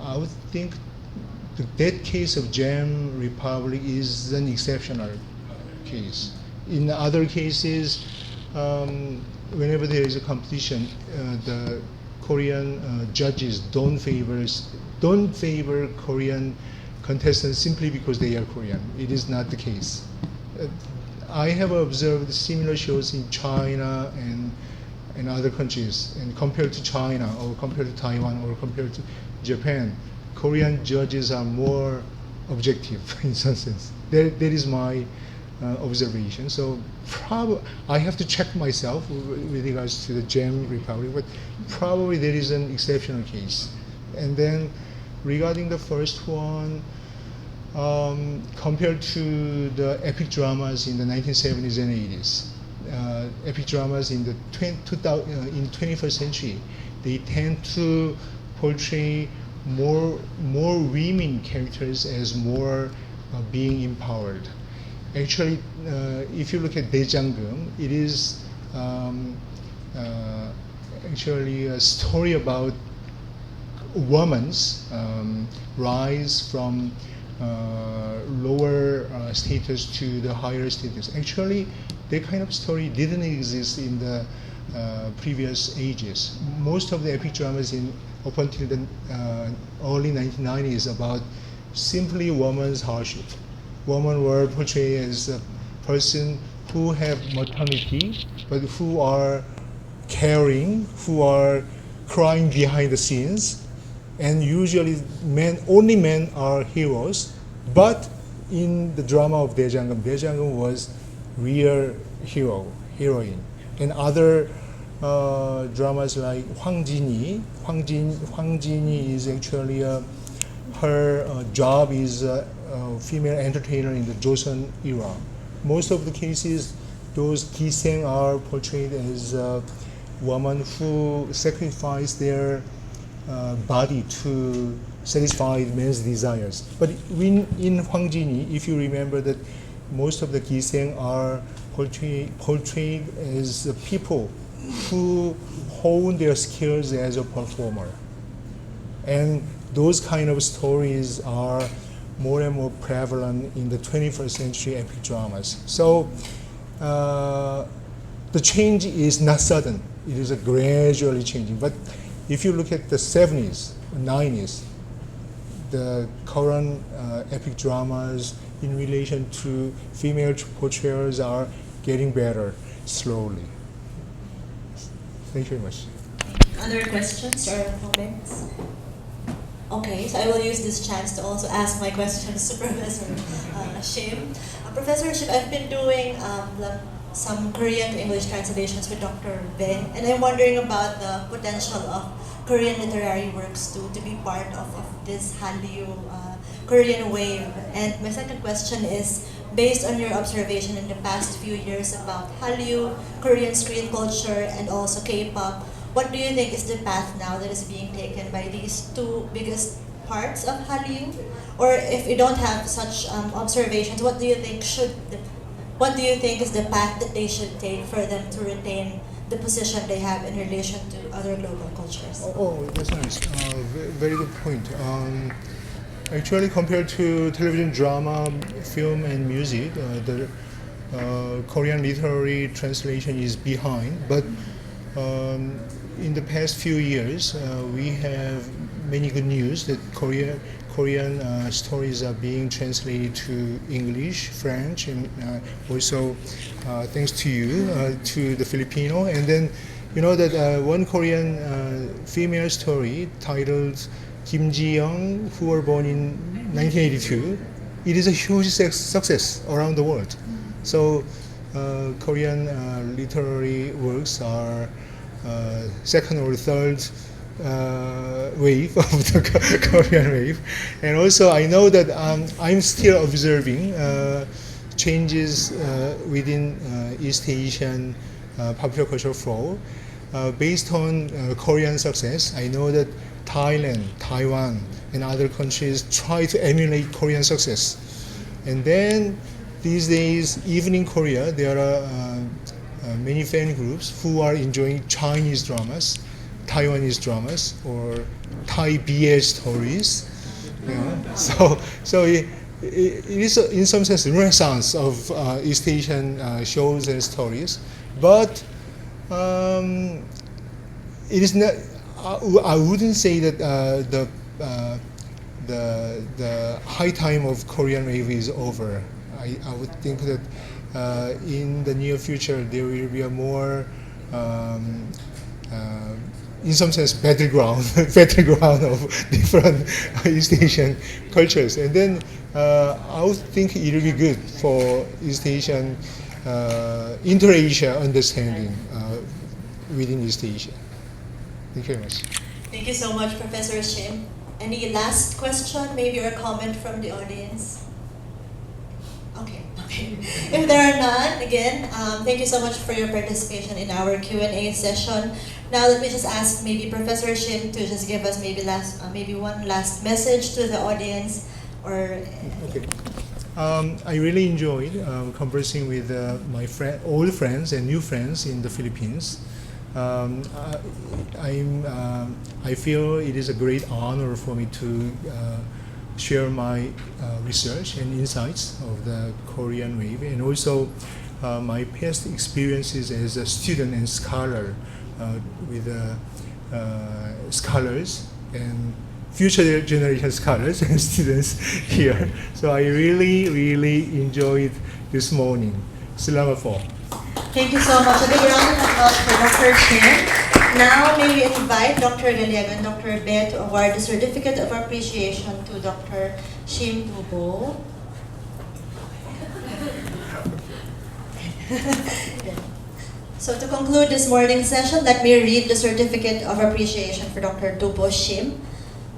I would think that case of Jam Republic is an exceptional case. In other cases, whenever there is a competition, the Korean judges don't favor Korean contestants simply because they are Korean. It is not the case. I have observed similar shows in China and in other countries, and compared to China or compared to Taiwan or compared to Japan, Korean judges are more objective in some sense. That is my observation. So I have to check myself with regards to the Gem Republic, but probably there is an exceptional case. And then regarding the first one, compared to the epic dramas in the 1970s and 80s, epic dramas in the 21st century, they tend to portray more women characters as more being empowered. Actually, if you look at Daejanggeum, it is actually a story about a woman's rise from lower status to the higher status. Actually, that kind of story didn't exist in the previous ages. Most of the epic dramas up until the early 1990s about simply woman's hardship. Women were portrayed as a person who have maternity, but who are caring, who are crying behind the scenes, and usually only men are heroes. But in the drama of Daejanggeum was real heroine. And other dramas like Hwang Jinyi is actually her job is a female entertainer in the Joseon era. Most of the cases, those Giseng are portrayed as women who sacrifice their body to satisfy men's desires. But in Hwang Jinyi, if you remember that most of the Giseng are portrayed as people who hone their skills as a performer. And those kind of stories are more and more prevalent in the 21st century epic dramas. So the change is not sudden. It is a gradually changing. But if you look at the 70s, 90s, the current epic dramas in relation to female portrayals are getting better slowly. Thank you very much. Other questions or comments? Okay, so I will use this chance to also ask my questions to Professor Shim. Professor Shim, I've been doing some Korean to English translations with Dr. Be, and I'm wondering about the potential of Korean literary works to be part of this Hallyu Korean wave. And my second question is, based on your observation in the past few years about Hallyu, Korean screen culture, and also K-pop, what do you think is the path now that is being taken by these two biggest parts of Hallyu? Or if you don't have such observations, what do you think is the path that they should take for them to retain the position they have in relation to other global cultures? Oh, that's nice. Very good point. Actually, compared to television, drama, film, and music, the Korean literary translation is behind. But in the past few years, we have many good news that Korean stories are being translated to English, French, and also thanks to you, to the Filipino. And then you know that one Korean female story titled Kim Ji-young, who were born in 1982, it is a huge success around the world. So Korean literary works are second or third wave of the Korean wave. And also I know that I'm still observing changes within East Asian popular culture flow. Based on Korean success, I know that Thailand, Taiwan, and other countries try to emulate Korean success. And then these days, even in Korea, there are many fan groups who are enjoying Chinese dramas, Taiwanese dramas, or Thai BL stories. So it is in some sense a renaissance of East Asian shows and stories, but it is not. I wouldn't say that the high time of Korean wave is over. I would think that in the near future there will be a more in some sense, battleground, battleground of different East Asian cultures. And then I would think it would be good for East Asian, inter-Asia understanding within East Asia. Thank you very much. Thank you so much, Professor Shim. Any last question, maybe, or comment from the audience? Okay. If there are none, again, thank you so much for your participation in our Q&A session. Now let me just ask maybe Professor Shim to just give us maybe one last message to the audience, or. Okay. I really enjoyed conversing with my old friends and new friends in the Philippines. I feel it is a great honor for me to share my research and insights of the Korean wave, and also my past experiences as a student and scholar with scholars and future generation scholars and students here. So I really enjoyed this morning. Salamat po. Thank you so much. A big round of applause for Dr. Shim. Now, may we invite Dr. Gallego and Dr. Be to award the Certificate of Appreciation to Dr. Shim Doobo. So to conclude this morning's session, let me read the Certificate of Appreciation for Dr. Doobo Shim.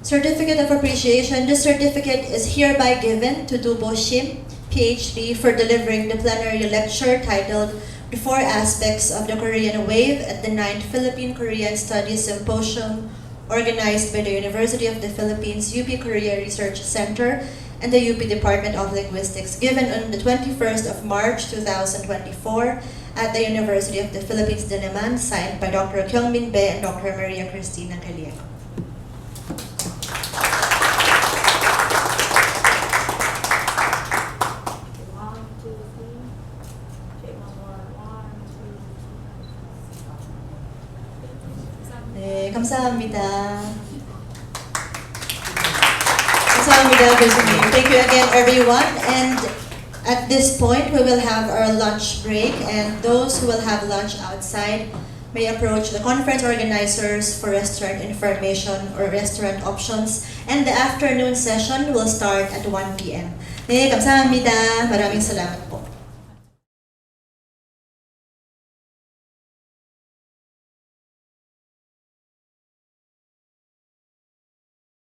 Certificate of Appreciation. This certificate is hereby given to Doobo Shim, PhD, for delivering the plenary lecture titled The Four Aspects of the Korean Wave at the 9th Philippine Korean Studies Symposium, organized by the University of the Philippines UP Korea Research Center and the UP Department of Linguistics, given on the 21st of March 2024 at the University of the Philippines, Diliman, signed by Dr. Kyungmin Be and Dr. Maria Kristina. 감사합니다. 감사합니다, 교수님. Thank you again, everyone. And at this point, we will have our lunch break, and those who will have lunch outside may approach the conference organizers for restaurant information or restaurant options. And the afternoon session will start at 1 p.m. 네, 감사합니다. 마raming salamat po.